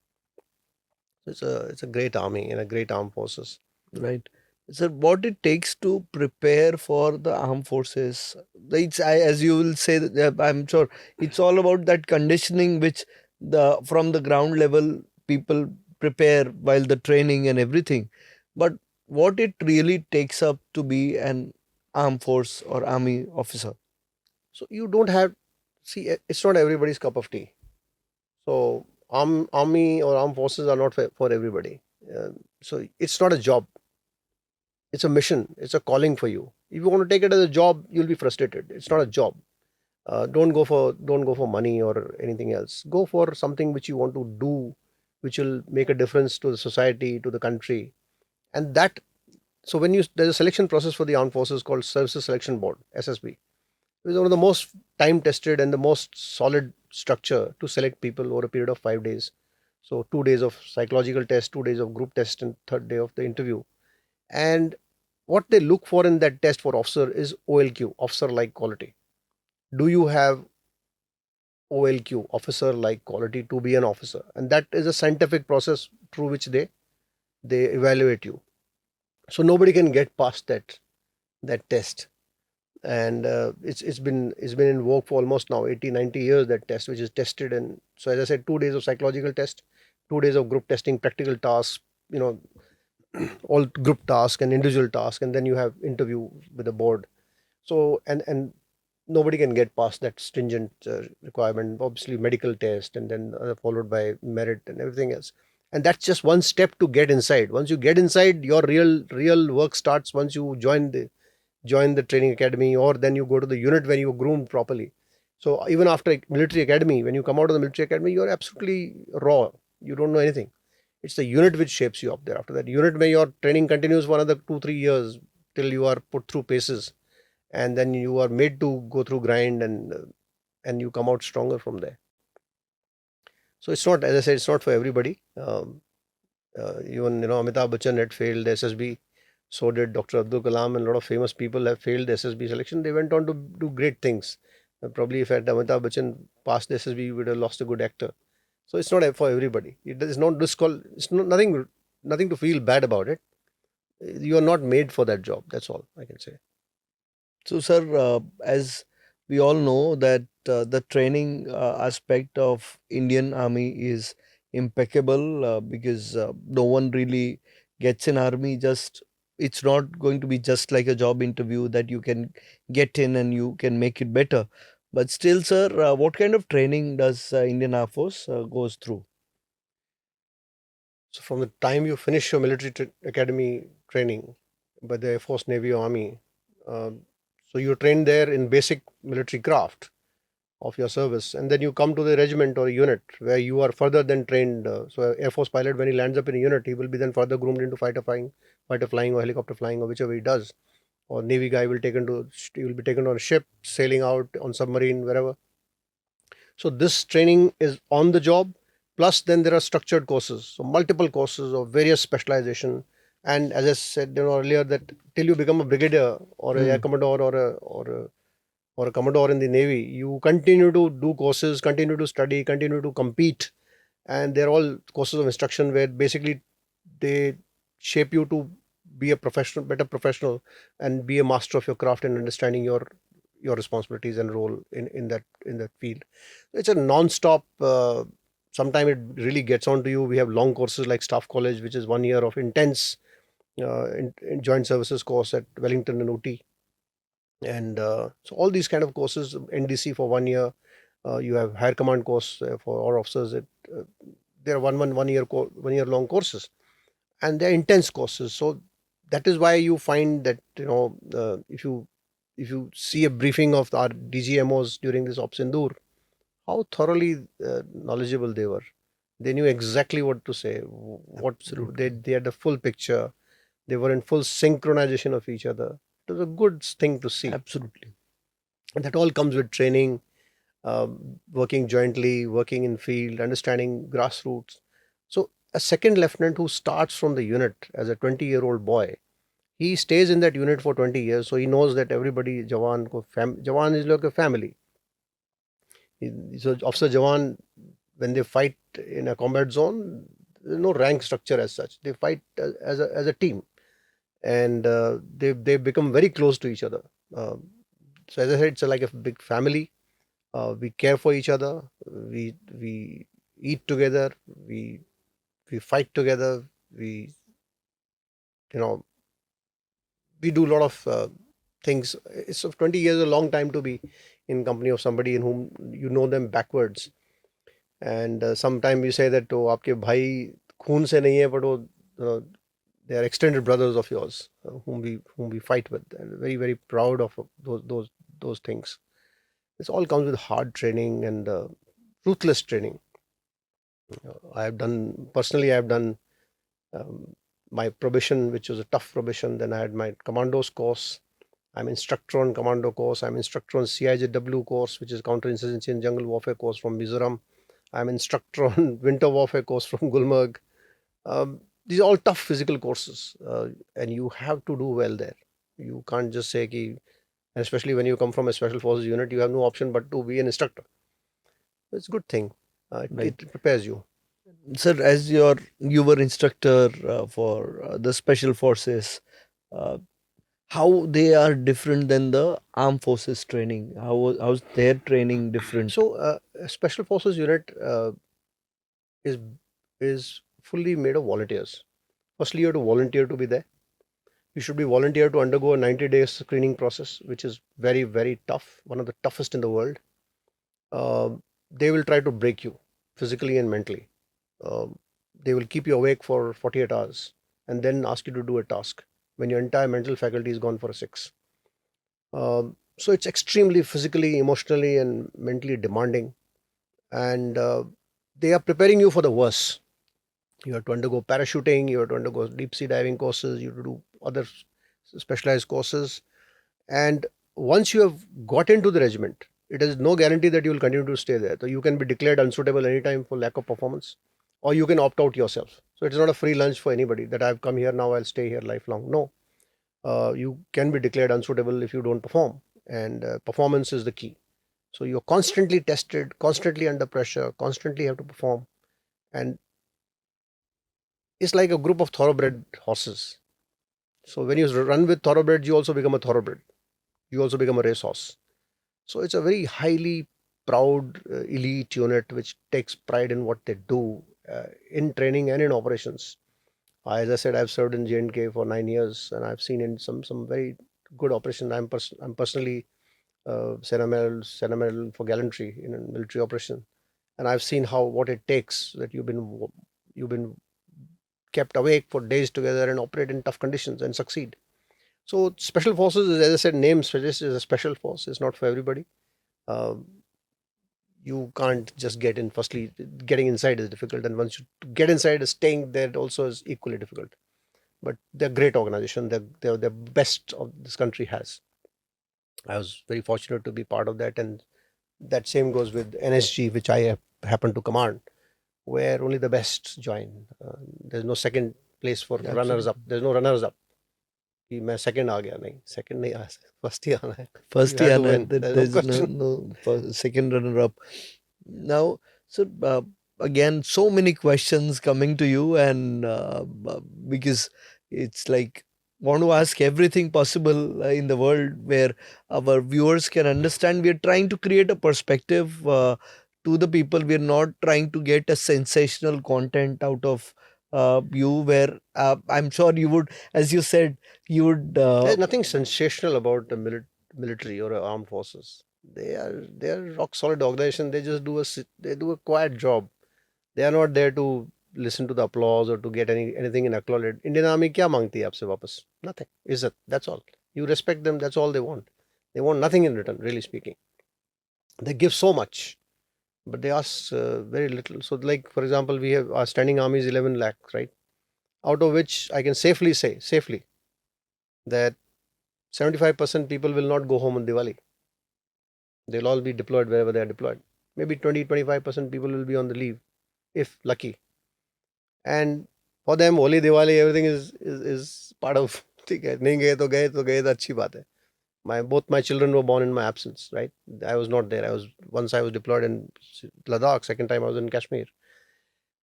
It's a great army and a great armed forces. Right. Sir, what it takes to prepare for the armed forces, as you will say, I'm sure it's all about that conditioning which from the ground level people prepare while the training and everything. But what it really takes up to be an armed force or army officer. So you don't have, see, it's not everybody's cup of tea. So army or armed forces are not for everybody. So it's not a job. It's a mission. It's a calling for you. If you want to take it as a job, you'll be frustrated. It's not a job. Don't go for money or anything else. Go for something which you want to do, which will make a difference to the society, to the country, and that. So when there's a selection process for the armed forces called Services Selection Board (SSB). It is one of the most time tested and the most solid structure to select people over a period of 5 days. So 2 days of psychological test, 2 days of group test, and third day of the interview. And what they look for in that test for officer is OLQ, officer like quality. Do you have OLQ, officer like quality, to be an officer? And that is a scientific process through which they evaluate you. So nobody can get past that test. And it's been in vogue for almost now 80-90 years, that test, which is tested. And so, as I said, 2 days of psychological test, 2 days of group testing, practical tasks, you know all group tasks and individual tasks, and then you have interview with the board. So, and nobody can get past that stringent requirement. Obviously medical test, and then followed by merit and everything else. And that's just one step to get inside. Once you get inside, your real work starts once you join the training academy, or then you go to the unit where you are groomed properly. So even after military academy, when you come out of the military academy, you are absolutely raw. You don't know anything. It's the unit which shapes you up there. After that unit, where your training continues for another 2-3 years till you are put through paces, and then you are made to go through grind, and you come out stronger from there. So it's not, as I said, it's not for everybody. Even Amitabh Bachchan had failed SSB. So did Dr. Abdul Kalam, and a lot of famous people have failed SSB selection. They went on to do great things. Probably if had Amitabh Bachchan passed SSB, we would have lost a good actor. So it's not for everybody. It is not It's not nothing to feel bad about it. You are not made for that job. That's all I can say. So, sir, as we all know that the training aspect of Indian Army is impeccable because no one really gets in army. Just it's not going to be just like a job interview that you can get in and you can make it better. But still, sir, what kind of training does Indian Air Force goes through? So from the time you finish your military academy training by the Air Force, Navy, or Army, uh, so you're trained there in basic military craft of your service, and then you come to the regiment or unit where you are further then trained. So Air Force pilot, when he lands up in a unit, he will be then further groomed into fighter flying or helicopter flying, or whichever he does. Or Navy guy he will be taken on a ship, sailing out on submarine, wherever. So this training is on the job. Plus, then there are structured courses, so multiple courses of various specialization, And as I said earlier, that till you become a brigadier or a air commodore or a commodore in the Navy, you continue to do courses, continue to study, continue to compete. And they're all courses of instruction where basically they shape you to be a professional, better professional, and be a master of your craft and understanding your responsibilities and role in that field. It's a non-stop. Sometimes it really gets on to you. We have long courses like Staff College, which is 1 year of intense in joint services course at Wellington and OT. And so all these kind of courses, NDC for 1 year, you have higher command course for our officers. They're one year long courses, and they're intense courses. So that is why you find that if you see a briefing of our DGMOs during this Op Sindoor, how thoroughly knowledgeable they were. They knew exactly what to say. What they had the full picture. They were in full synchronization of each other. It was a good thing to see. Absolutely. And that all comes with training, working jointly, working in field, understanding grassroots. So a second lieutenant who starts from the unit as a 20-year-old boy, he stays in that unit for 20 years. So he knows that everybody, Jawan is like a family. So Officer Jawan, when they fight in a combat zone, there's no rank structure as such. They fight as a team, and they become very close to each other. So as I said, it's like a big family. We care for each other. We eat together. We fight together. We you know we do a lot of things. It's 20 years a long time to be in company of somebody in whom you know them backwards. And sometimes you say that oh, आपके भाई खून से नहीं है, but they are extended brothers of yours whom we fight with, and very very proud of those things. This all comes with hard training and ruthless training. I have done my probation, which was a tough probation. Then I had my commandos course. I'm instructor on commando course. I'm instructor on CIJW course, which is counterinsurgency and jungle warfare course from Mizoram. I'm instructor on winter warfare course from Gulmarg. These are all tough physical courses, and you have to do well there. You can't just say ki, and especially when you come from a special forces unit, you have no option but to be an instructor. It's a good thing. It prepares you. Sir, as you were instructor for the special forces, uh, how they are different than the armed forces training? How's their training different? So, a special forces unit is is fully made of volunteers. Firstly, you have to volunteer to be there. You should be volunteer to undergo a 90-day screening process, which is very, very tough, one of the toughest in the world. They will try to break you physically and mentally. They will keep you awake for 48 hours and then ask you to do a task when your entire mental faculty is gone for a 6. So it's extremely physically, emotionally, and mentally demanding. And they are preparing you for the worst. You have to undergo parachuting, you have to undergo deep sea diving courses, you have to do other specialized courses. And once you have got into the regiment, it is no guarantee that you will continue to stay there. So you can be declared unsuitable anytime for lack of performance, or you can opt out yourself. So it's not a free lunch for anybody that I've come here now, I'll stay here lifelong. No, you can be declared unsuitable if you don't perform, and performance is the key. So you're constantly tested, constantly under pressure, constantly have to perform, and it's like a group of thoroughbred horses. So when you run with thoroughbreds, you also become a thoroughbred. You also become a racehorse. So it's a very highly proud elite unit which takes pride in what they do in training and in operations. As I said, I've served in J&K for 9 years, and I've seen in some very good operations. I'm personally Sena Medal for gallantry in a military operation, and I've seen what it takes, that you've been kept awake for days together and operate in tough conditions and succeed. So special forces, as I said, name suggests, is a special force. It's not for everybody. You can't just get in. Firstly, getting inside is difficult, and once you get inside, staying there also is equally difficult. But they're a great organization. They're the best of this country has. I was very fortunate to be part of that, and that same goes with NSG, which I happen to command, where only the best join. There's no second place for Absolutely. runners up. There's no runners up. कि मैं second आ गया, नहीं, second नहीं आया, first ही आना है. First You have to year, win. There's no there's question. no second runner up. Now, so again, so many questions coming to you, and because it's like want to ask everything possible in the world where our viewers can understand. We are trying to create a perspective to the people. We are not trying to get a sensational content out of you. Where I'm sure you would, as you said, you would. There's nothing sensational about the military or armed forces. They are rock solid organization. They just they do a quiet job. They are not there to listen to the applause or to get anything in acknowledged. Indian Army क्या मांगती है आपसे वापस? Nothing. Izzat. That's all. You respect them. That's all they want. They want nothing in return. Really speaking, they give so much, but they ask very little. So, like for example, we have our standing army is 11 lakhs, right? Out of which I can safely say that 75% people will not go home on Diwali. They'll all be deployed wherever they are deployed. Maybe 20-25% people will be on the leave, if lucky. And for them, Holi, Diwali, everything is part of. ठीक है, नहीं गए तो गए तो अच्छी बात है. Both my children were born in my absence, right? I was not there. Once I was deployed in Ladakh. Second time I was in Kashmir.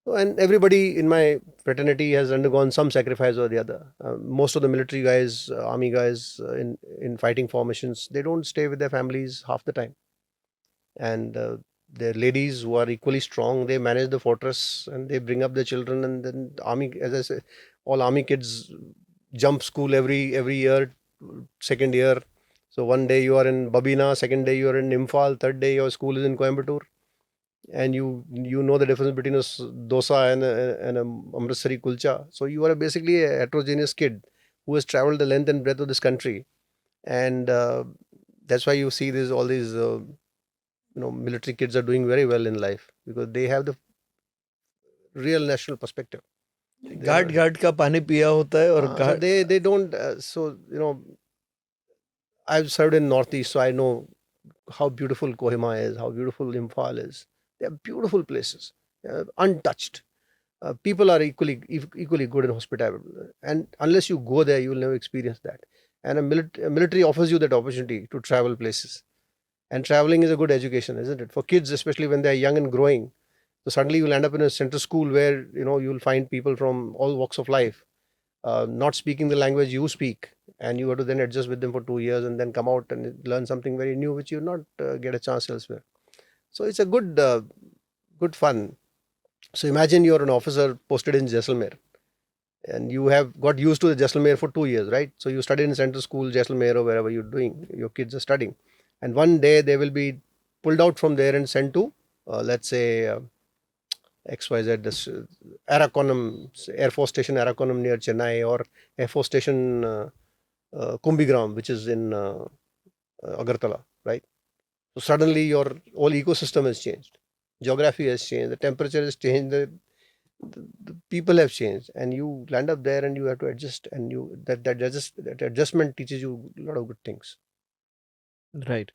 So, and everybody in my fraternity has undergone some sacrifice or the other. Most of the military guys, army guys, in fighting formations, they don't stay with their families half the time. And their ladies who are equally strong, they manage the fortress and they bring up their children. And then army, as I say, all army kids jump school every year, second year. So one day you are in Babina, second day you are in Imphal, third day your school is in Coimbatore. And you know the difference between a dosa and a Amritsari kulcha. So you are basically a heterogeneous kid who has traveled the length and breadth of this country. And that's why you see all these military kids are doing very well in life because they have the real national perspective. घाट का पानी पिया होता है और So they don't. So I've served in Northeast, so I know how beautiful Kohima is, how beautiful Imphal is. They are beautiful places, untouched. People are equally good in hospitality, and unless you go there, you will never experience that. And a military offers you that opportunity to travel places. And traveling is a good education, isn't it? For kids, especially when they're young and growing. So suddenly you'll end up in a center school where you'll find people from all walks of life, not speaking the language you speak, and you have to then adjust with them for 2 years and then come out and learn something very new which you not get a chance elsewhere. So it's a good fun. So imagine you're an officer posted in Jaisalmer and you have got used to the Jaisalmer for 2 years, right? So you studied in center school, Jaisalmer, or wherever you're doing, your kids are studying. And one day they will be pulled out from there and sent to, let's say, XYZ, this Arakonam, Air Force Station Arakonam near Chennai, or Air Force Station Kumbigram, which is in Agartala, right? So suddenly your whole ecosystem has changed. Geography has changed, the temperature has changed, the people have changed, and you land up there and you have to adjust, and that adjustment teaches you a lot of good things. Right.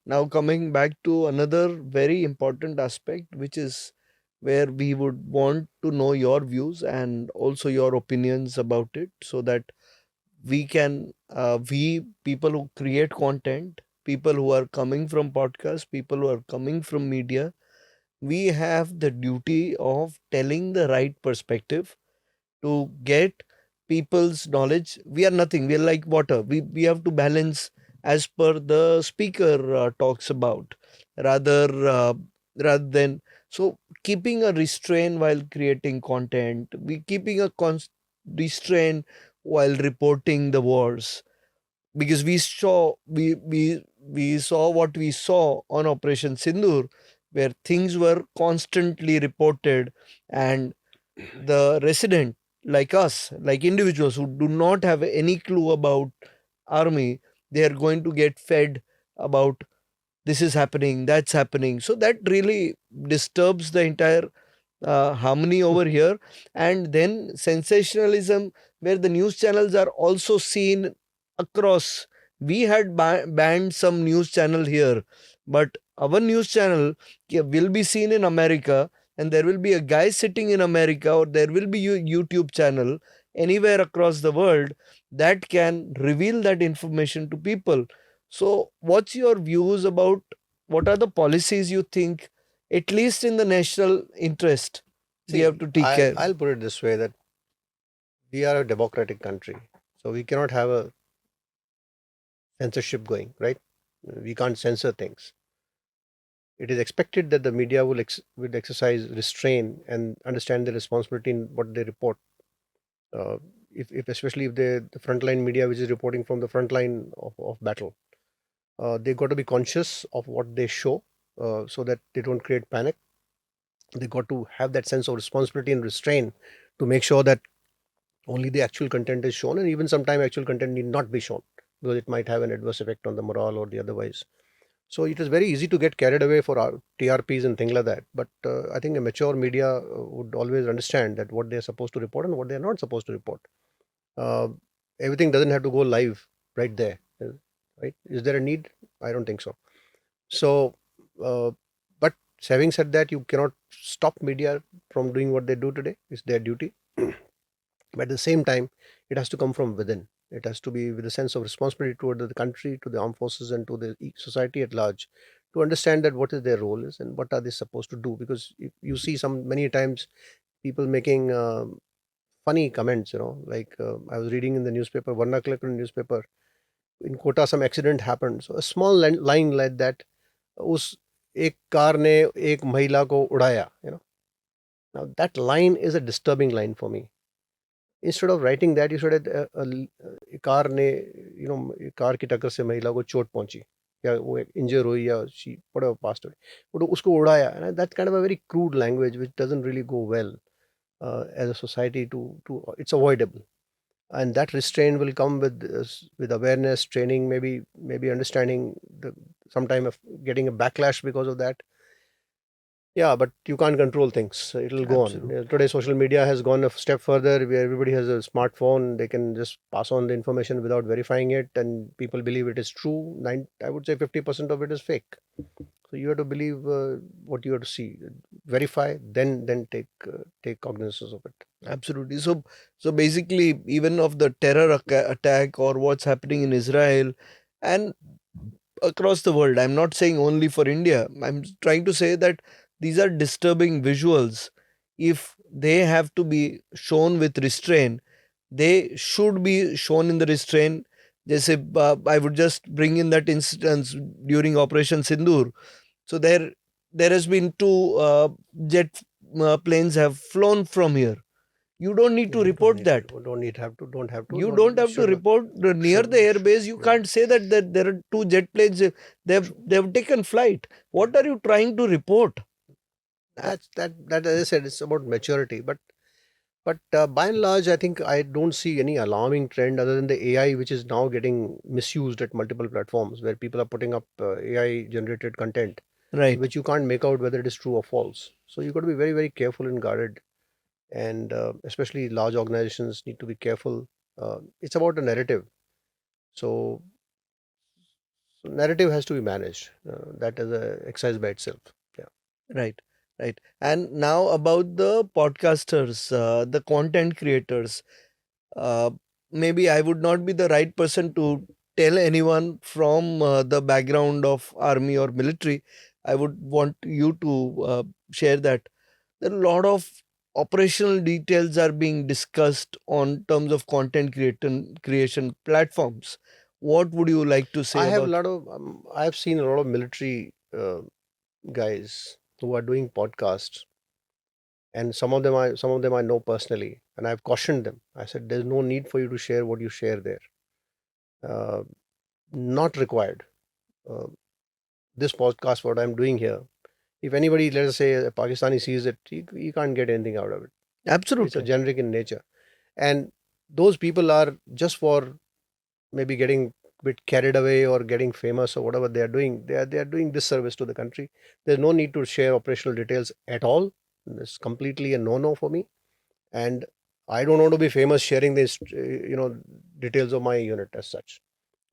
Now coming back to another very important aspect, which is where we would want to know your views and also your opinions about it, so that we can, we people who create content, people who are coming from podcasts, people who are coming from media, we have the duty of telling the right perspective to get people's knowledge. We are nothing, we are like water. We have to balance as per the speaker talks about, rather rather than, so keeping a restraint while creating content, we keeping a restraint while reporting the wars, because we saw what we saw on Operation Sindoor, where things were constantly reported, and the resident, like us, like individuals who do not have any clue about army, they are going to get fed about this is happening, that's happening. So that really disturbs the entire harmony over here. And then sensationalism, where the news channels are also seen across. We had banned some news channel here, but our news channel will be seen in America, and there will be a guy sitting in America, or there will be a YouTube channel anywhere across the world that can reveal that information to people. So, what's your views about what are the policies you think, at least in the national interest, we have See, to take care? I'll put it this way, that we are a democratic country, so we cannot have a censorship going, right? We can't censor things. It is expected that the media will exercise restraint and understand the responsibility in what they report. Uh, if especially if the frontline media, which is reporting from the front line of battle, they got to be conscious of what they show, so that they don't create panic. They got to have that sense of responsibility and restraint to make sure that only the actual content is shown, and even sometimes actual content need not be shown because it might have an adverse effect on the morale or the otherwise. So it is very easy to get carried away for our TRPs and things like that. But I think a mature media would always understand that what they are supposed to report and what they are not supposed to report. Uh, Everything doesn't have to go live right there, right? Is there a need? I don't think so. So, but having said that, you cannot stop media from doing what they do today. It's their duty. But at the same time, it has to come from within. It has to be with a sense of responsibility toward the country, to the armed forces, and to the society at large, to understand that what is their role is and what are they supposed to do. Because if you see some many times people making funny comments, like I was reading in the newspaper, vernacular newspaper, in Kota some accident happened. So a small line like that, उस एक car ने एक महिला को उड़ाया, Now that line is a disturbing line for me. Instead of writing that, you should have car ने car की टक्कर से महिला को चोट पहुंची या वो इंजर हुई या she whatever passed away, but उसको उड़ाया, and that kind of a very crude language which doesn't really go well as a society. To It's avoidable, and that restraint will come with awareness, training, maybe understanding the sometime of getting a backlash because of that. Yeah, but you can't control things. It'll go on. Absolutely. Today, social media has gone a step further where everybody has a smartphone. They can just pass on the information without verifying it, and people believe it is true. I would say 50% of it is fake. So you have to believe what you have to see, verify, then take cognizance of it. Absolutely. So basically, even of the terror attack or what's happening in Israel and across the world, I'm not saying only for India. I'm trying to say that these are disturbing visuals. If they have to be shown with restraint, they should be shown in the restraint. जैसे I would just bring in that instance during Operation Sindoor. So there has been two jet planes have flown from here. You don't need Yeah, to report that. don't have to. You No, don't have to should not. report near the airbase. You Yeah. can't say that there are two jet planes. They've taken flight. What are you trying to report? That as I said, it's about maturity. But by and large, I think I don't see any alarming trend other than the AI, which is now getting misused at multiple platforms, where people are putting up AI generated content, Right. which you can't make out whether it is true or false. So you've got to be very, very careful and guarded. And especially large organizations need to be careful. It's about a narrative. So, narrative has to be managed. That is a exercise by itself. Yeah. Right. Right. And now about the podcasters, the content creators. Uh, Maybe I would not be the right person to tell anyone from the background of army or military. I would want you to share that. There are a lot of operational details are being discussed on terms of creation platforms. What would you like to say I have a about? lot of, I have seen a lot of military guys who are doing podcasts, and some of them I know personally, and I've cautioned them. I said, there's no need for you to share what you share there. Uh, Not required. Uh, this podcast, what I'm doing here, if anybody, let us say, a Pakistani sees it, he can't get anything out of it. It's a Absolutely. generic in nature, and those people are just for maybe getting a bit carried away or getting famous or whatever they are doing. They are doing disservice to the country. There's no need to share operational details at all. It's completely a no for me. And I don't want to be famous sharing this details of my unit as such.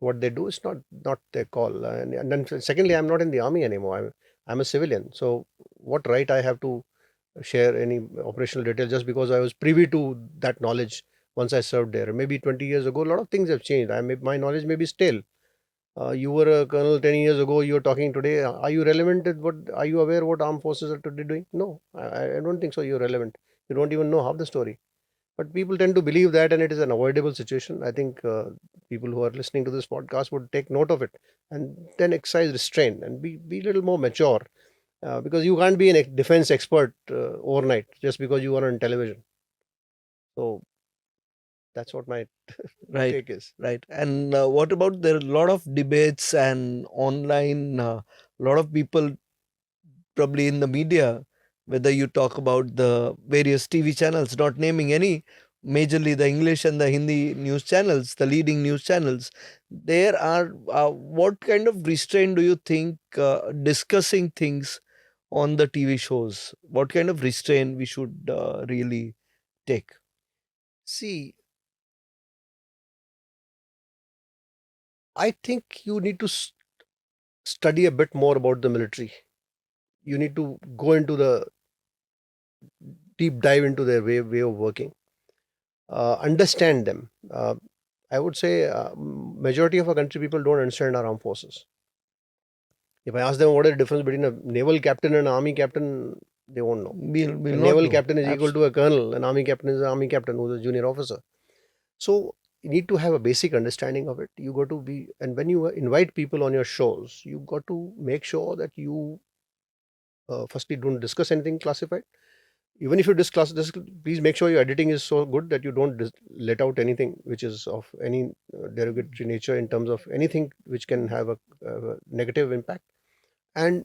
What they do is not their call. And then secondly, I'm not in the army anymore. I'm a civilian. So what right I have to share any operational detail just because I was privy to that knowledge once I served there. Maybe 20 years ago, a lot of things have changed. My knowledge may be stale. You were a colonel 10 years ago. You are talking today. Are you relevant? Are you aware what armed forces are today doing? No, I don't think so. You're relevant. You don't even know half the story. But people tend to believe that, and it is an avoidable situation. I think people who are listening to this podcast would take note of it and then exercise restraint and be a little more mature, because you can't be a defense expert overnight just because you are on television. So that's what my Right, take is. right. And what about there are a lot of debates and online, a lot of people probably in the media, whether you talk about the various TV channels, not naming any, majorly the English and the Hindi news channels, the leading news channels, there are, what kind of restraint do you think discussing things on the TV shows? What kind of restraint we should really take? See, I think you need to study a bit more about the military. You need to go into the deep dive into their way of working, understand them. I would say majority of our country people don't understand our armed forces. If I ask them what is the difference between a naval captain and an army captain, they won't know. We'll A not naval know. captain is equal to a colonel. An army captain is an army captain who's a junior officer. So you need to have a basic understanding of it. You got to be, and when you invite people on your shows, you got to make sure that you firstly don't discuss anything classified. Even if you discuss this, please make sure your editing is so good that you don't let out anything which is of any derogatory nature in terms of anything which can have a negative impact. And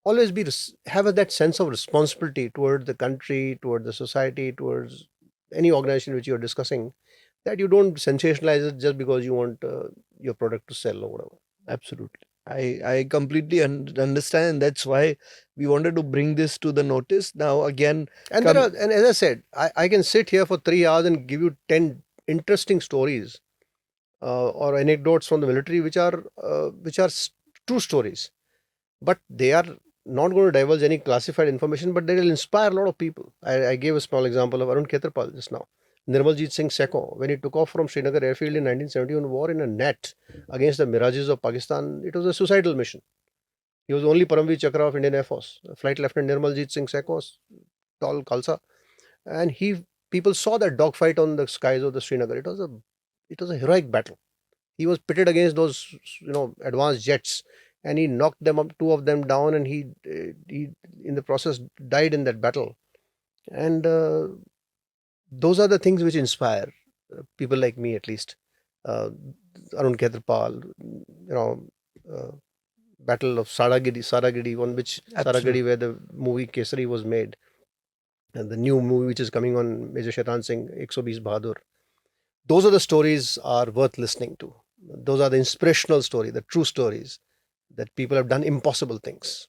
always have that sense of responsibility toward the country, toward the society, towards any organization which you're discussing, that you don't sensationalize it just because you want your product to sell or whatever. Absolutely. I completely understand. And that's why we wanted to bring this to the notice. Now, again, And and as I said, I can sit here for 3 hours and give you 10 interesting stories or anecdotes from the military which are true stories, but they are not going to divulge any classified information, but they will inspire a lot of people. I gave a small example of Arun Khetarpal just now. Nirmaljeet Singh Seko, when he took off from Srinagar airfield in 1971 war in a net against the Mirages of Pakistan, it was a suicidal mission. He was the only Paramveer Chakra of Indian Air Force. Flight Lieutenant Nirmaljeet Singh Seko, tall Khalsa, and people saw that dogfight on the skies of the Srinagar. It was a heroic battle. He was pitted against those advanced jets, and he knocked them up, two of them down, and he in the process died in that battle. And those are the things which inspire people like me, at least. uh, Arun Khetarpal, uh, Battle of Saragidi, on which absolutely. Saragidi, where the movie Kesari was made, and the new movie which is coming on Major Shaitan Singh, 120 Bahadur. Those are the stories are worth listening to. Those are the inspirational story, the true stories that people have done impossible things.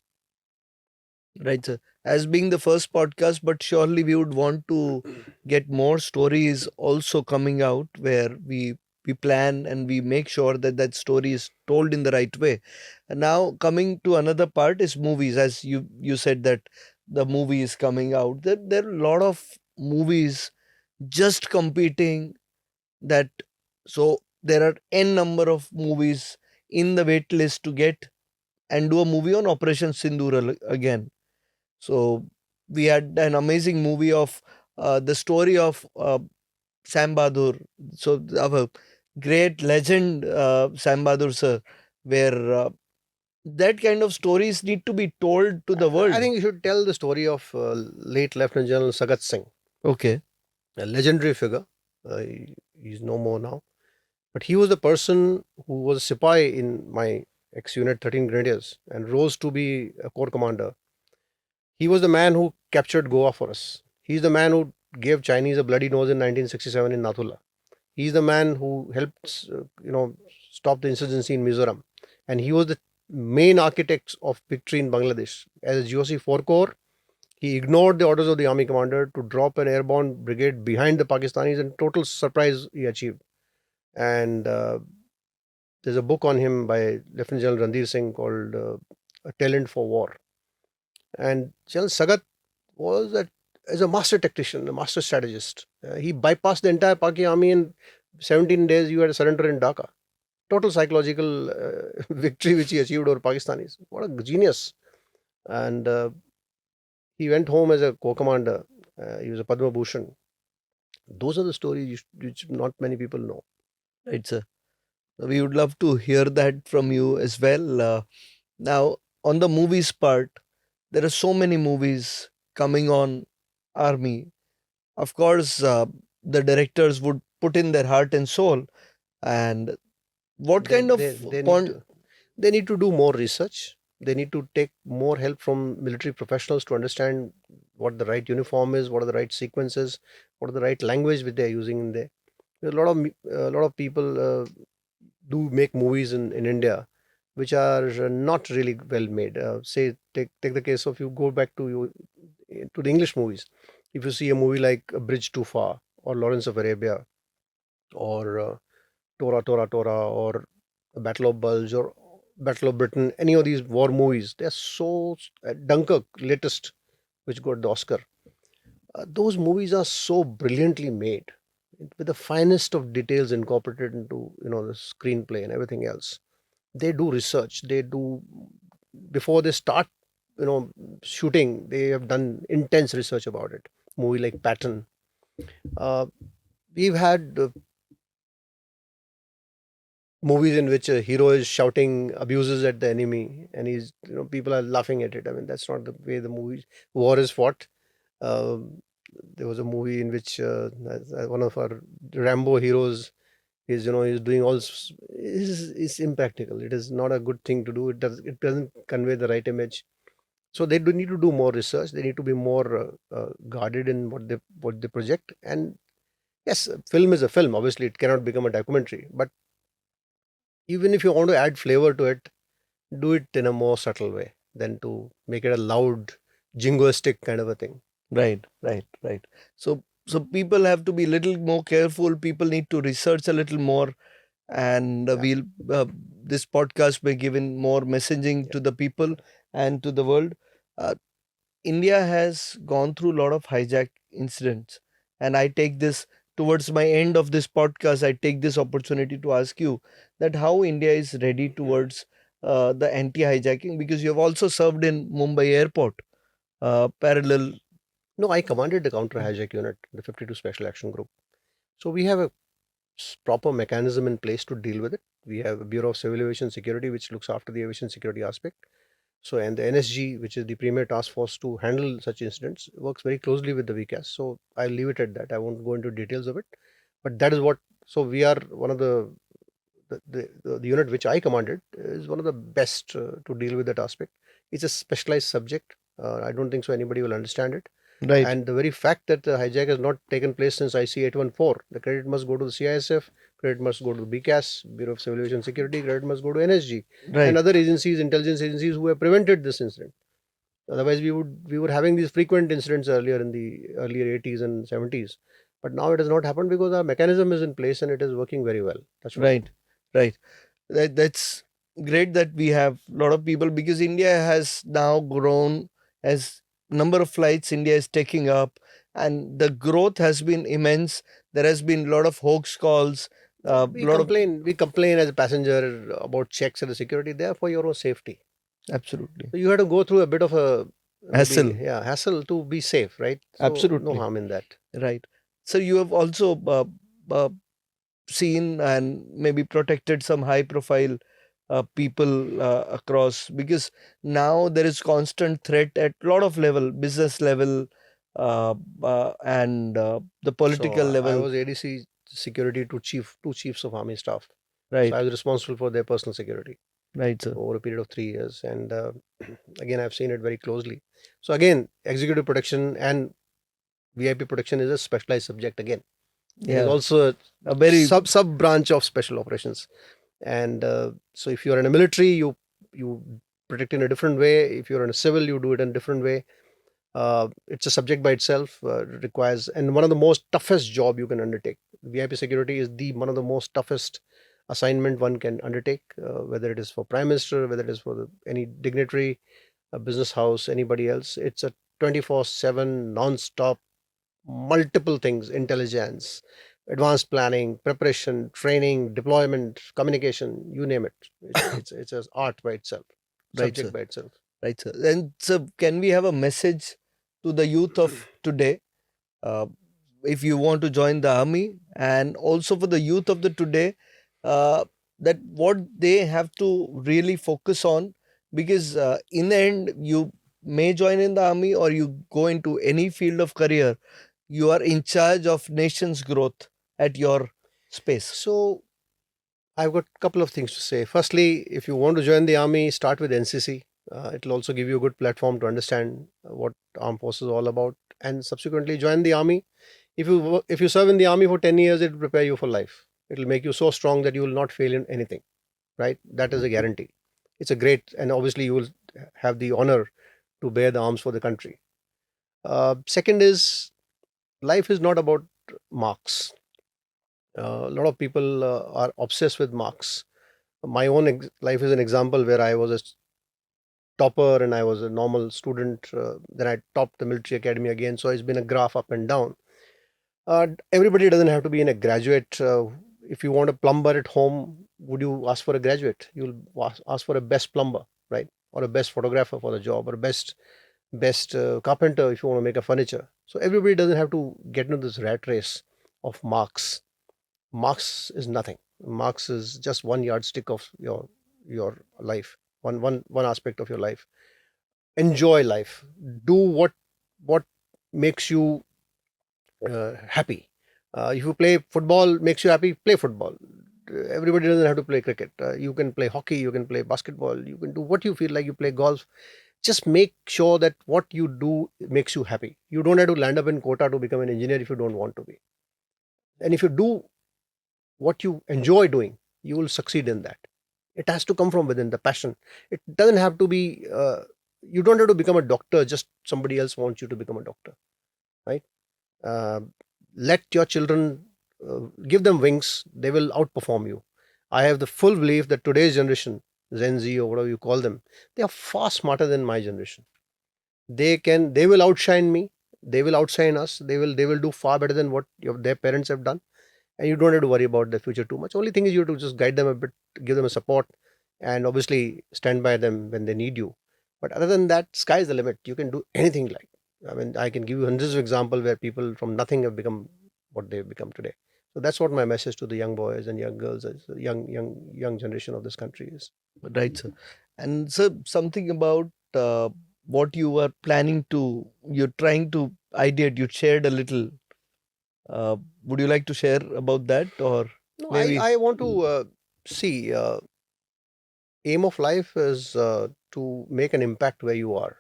Right, sir. As being the first podcast, but surely we would want to get more stories also coming out where we plan and we make sure that that story is told in the right way. And now coming to another part is movies. As you said that the movie is coming out. There are a lot of movies just competing that, so there are n number of movies in the wait list to get and do a movie on Operation Sindoor again. So we had an amazing movie of the story of Sam Bahadur. So our great legend Sam Bahadur sir, where that kind of stories need to be told to the I world. think you should tell the story of late Lieutenant General Sagat Singh, Okay. a legendary figure. He's no more now. But he was the person who was a Sipai in my ex unit 13 Grenadiers and rose to be a corps commander. He was the man who captured Goa for us. He's the man who gave Chinese a bloody nose in 1967 in Nathula. He's the man who helped, stop the insurgency in Mizoram. And he was the main architect of victory in Bangladesh. As a GOC 4 Corps, he ignored the orders of the army commander to drop an airborne brigade behind the Pakistanis, and total surprise he achieved. And there's a book on him by Lieutenant General Randir Singh called A Talent for War. And General Sagat was that as a master tactician, a master strategist, he bypassed the entire Paki army in 17 days. You had to surrender in Dhaka. Total psychological victory which he achieved over Pakistanis. What a genius! And he went home as a co-commander. He was a Padma Bhushan. Those are the stories which not many people know. Right, sir. We would love to hear that from you as well. Now, on the movies part, there are so many movies coming on army. Of course, the directors would put in their heart and soul. And what They, kind they, of they, need point? to, they need to do more research. They need to take more help from military professionals to understand what the right uniform is, what are the right sequences, what are the right language which they are using in there. A lot of people do make movies in India which are not really well made. Say take the case of, you go back to the English movies. If you see a movie like A Bridge Too Far or Lawrence of Arabia or Tora Tora Tora or Battle of Bulge or Battle of Britain, any of these war movies, they're so Dunkirk latest, which got the Oscar. Those movies are so brilliantly made with the finest of details incorporated into the screenplay and everything else. They do research. They do, before they start you know shooting, they have done intense research about it. Movie like Patton. uh, we've had movies in which a hero is shouting abuses at the enemy, and people are laughing at it. I mean, that's not the way the movie war is fought. um, there was a movie in which one of our Rambo heroes is doing is impractical. It is not a good thing to do. It doesn't convey the right image. So they do need to do more research. They need to be more guarded in what they project. And yes, a film is a film. Obviously, it cannot become a documentary. But even if you want to add flavor to it, do it in a more subtle way than to make it a loud, jingoistic kind of a thing. Right, right, right. So people have to be a little more careful. People need to research a little more, and Yeah, we'll this podcast may give in more messaging yeah. to the people and to the world. Uh, India has gone through a lot of hijack incidents, and I take this towards my end of this podcast. I take this opportunity to ask you that how India is ready towards the anti-hijacking, because you have also served in Mumbai airport, parallel. No, I commanded the counter hijack unit, the 52 Special Action Group. So we have a proper mechanism in place to deal with it. We have a Bureau of Civil Aviation Security, which looks after the aviation security aspect. So, and the NSG, which is the Premier Task Force to handle such incidents, works very closely with the VCAS. So, I'll leave it at that. I won't go into details of it. But that is what. So, we are one of the unit which I commanded is one of the best to deal with that aspect. It's a specialized subject. I don't think so anybody will understand it. Right, And the very fact that the hijack has not taken place since IC 814, the credit must go to the CISF, credit must go to the BCAS, Bureau of Civil Aviation Security, credit must go to NSG and right, other agencies, intelligence agencies who have prevented this incident. Otherwise, we were having these frequent incidents earlier in the earlier 80s and 70s. But now it has not happened because our mechanism is in place and it is working very well. That's what. right, right. That's great that we have a lot of people, because India has now grown as number of flights India is taking up, and the growth has been immense. There has been a lot of hoax calls, a We lot of complain. We complain as a passenger about checks at the security. They are for your own safety. absolutely So you have to go through a bit of a maybe hassle. hassle to be safe, right? So no Absolutely harm in that. right. So you have also uh, seen and maybe protected some high profile people across, because now there is constant threat at lot of level, business level, uh, and the So political I level. was ADC security to two chiefs of army staff. So I Right, was responsible for their personal security right, sir. over a period of 3 years, and again I've seen it very closely. So again, executive protection and VIP protection is a specialized subject. Again, it is Yeah, also a a very sub branch of special operations. And so if you're in a military, you protect in a different way. If you're in a civil, you do it in a different way. It's a subject by itself. Requires, and one of the most toughest job you can undertake. VIP security is the one of the most toughest assignment one can undertake, whether it is for prime minister, whether it is for any dignitary, a business house, anybody else. It's a 24/7, non-stop, multiple things: intelligence, advanced planning, preparation, training, deployment, communication, you name it. It's an art by itself, Right, subject sir. by itself. Right, sir. And so, can we have a message to the youth of today? Uh, if you want to join the army, and also for the youth of the today, uh, that what they have to really focus on, because in the end, you may join in the army or you go into any field of career, you are in charge of nation's growth at your space. So I've got a couple of things to say. Firstly, if you want to join the army, start with NCC. It'll also give you a good platform to understand what armed forces are all about, and subsequently join the army. If you serve in the army for 10 years, it will prepare you for life. It will make you so strong that you will not fail in anything. Right? That is a guarantee. It's a great, and obviously you will have the honor to bear the arms for the country. Second is, life is not about marks. A lot of people are obsessed with marks. My own life is an example where I was a topper and I was a normal student. Then I topped the military academy again. So it's been a graph up and down. Everybody doesn't have to be in a graduate. If you want a plumber at home, would you ask for a graduate? You'll ask for a best plumber, right? Or a best photographer for the job, or a best carpenter if you want to make a furniture. So everybody doesn't have to get into this rat race of marks. Marks is nothing. Marks is just one yardstick of your life, one aspect of your life. Enjoy life. Do what makes you happy. If you play football makes you happy, play football. Everybody doesn't have to play cricket. You can play hockey, you can play basketball, you can do what you feel like. You play golf. Just make sure that what you do makes you happy. You don't have to land up in quota to become an engineer if you don't want to be. And if you do what you enjoy doing, you will succeed in that. It has to come from within, the passion. It doesn't have to be, you don't have to become a doctor, just somebody else wants you to become a doctor, right? Uh, let your children, give them wings, they will outperform you. I have the full belief that today's generation, Gen Z or whatever you call them, they are far smarter than my generation. They will outshine me, they will outshine us, they will do far better than what their parents have done. And you don't have to worry about the future too much. Only thing is, you have to just guide them a bit, give them a support, and obviously stand by them when they need you. But other than that, sky's the limit. You can do anything. Like, I mean, I can give you hundreds of examples where people from nothing have become what they've become today. So that's what my message to the young boys and young girls, young generation of this country is. Right, sir. And sir, something about what you are planning to, you're trying to ideate, you shared a little. Would you like to share about that, or No, maybe? I want to see. Aim of life is to make an impact where you are.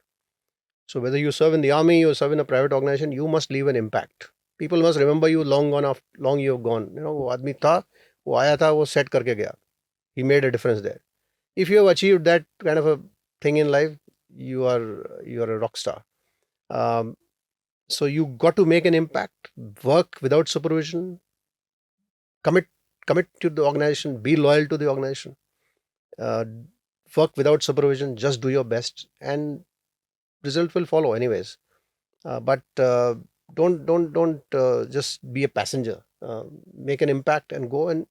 So whether you serve in the army or serve in a private organization, you must leave an impact. People must remember you long gone after long you have gone. You know, वो आदमी था, वो आया था, वो set करके गया. He made a difference there. If you have achieved that kind of a thing in life, you are a rock star. Um, so you got to make an impact, work without supervision, commit commit to the organization, be loyal to the organization, uh, work without supervision, just do your best, and result will follow anyways. But don't just be a passenger. Make an impact and go and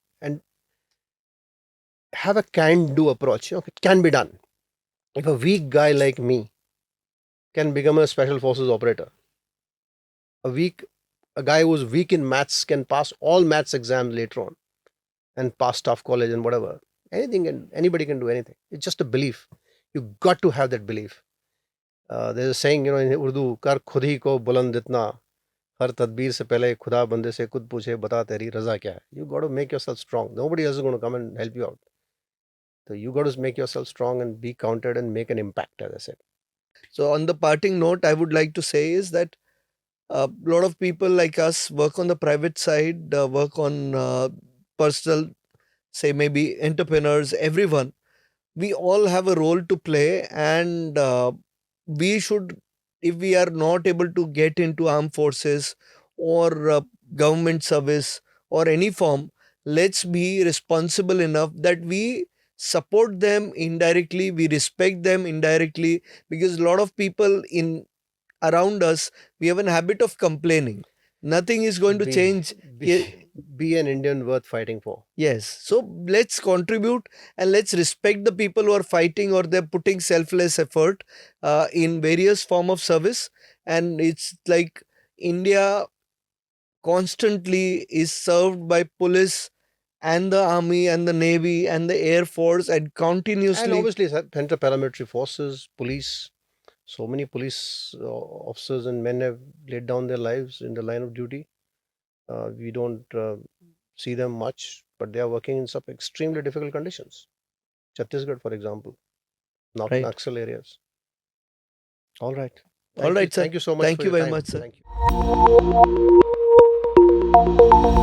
have a can-do approach. You know, it can be done. If a weak guy like me can become a special forces operator, a weak a guy who's weak in maths can pass all maths exams later on and pass staff college and whatever. Anybody can do anything. It's just a belief. You got to have that belief. There's a saying, you know, in Urdu, "Kar khud hi ko buland itna, हर तदबीर से पहले खुदा बंदे से खुद पूछे बता तेरी रजा क्या है." You got to make yourself strong. Nobody else is going to come and help you out. So you got to make yourself strong and be counted and make an impact, as I said. So, on the parting note, I would like to say is that a lot of people like us work on the private side, work on personal, say maybe entrepreneurs, everyone. We all have a role to play, and we should, if we are not able to get into armed forces or government service or any form, let's be responsible enough that we support them indirectly, we respect them indirectly, because a lot of people in around us, we have a habit of complaining. Nothing is going to change. Be an Indian worth fighting for. Yes. So let's contribute and let's respect the people who are fighting or they're putting selfless effort in various form of service. And it's like India constantly is served by police and the army and the navy and the air force and continuously. And obviously, central paramilitary forces, police. So many police officers and men have laid down their lives in the line of duty. We don't see them much, but they are working in some extremely difficult conditions. Chhattisgarh, for example, not Right. Naxal areas. All right. All right, sir. Thank you so much. Thank for you your very time. much, sir. Thank you.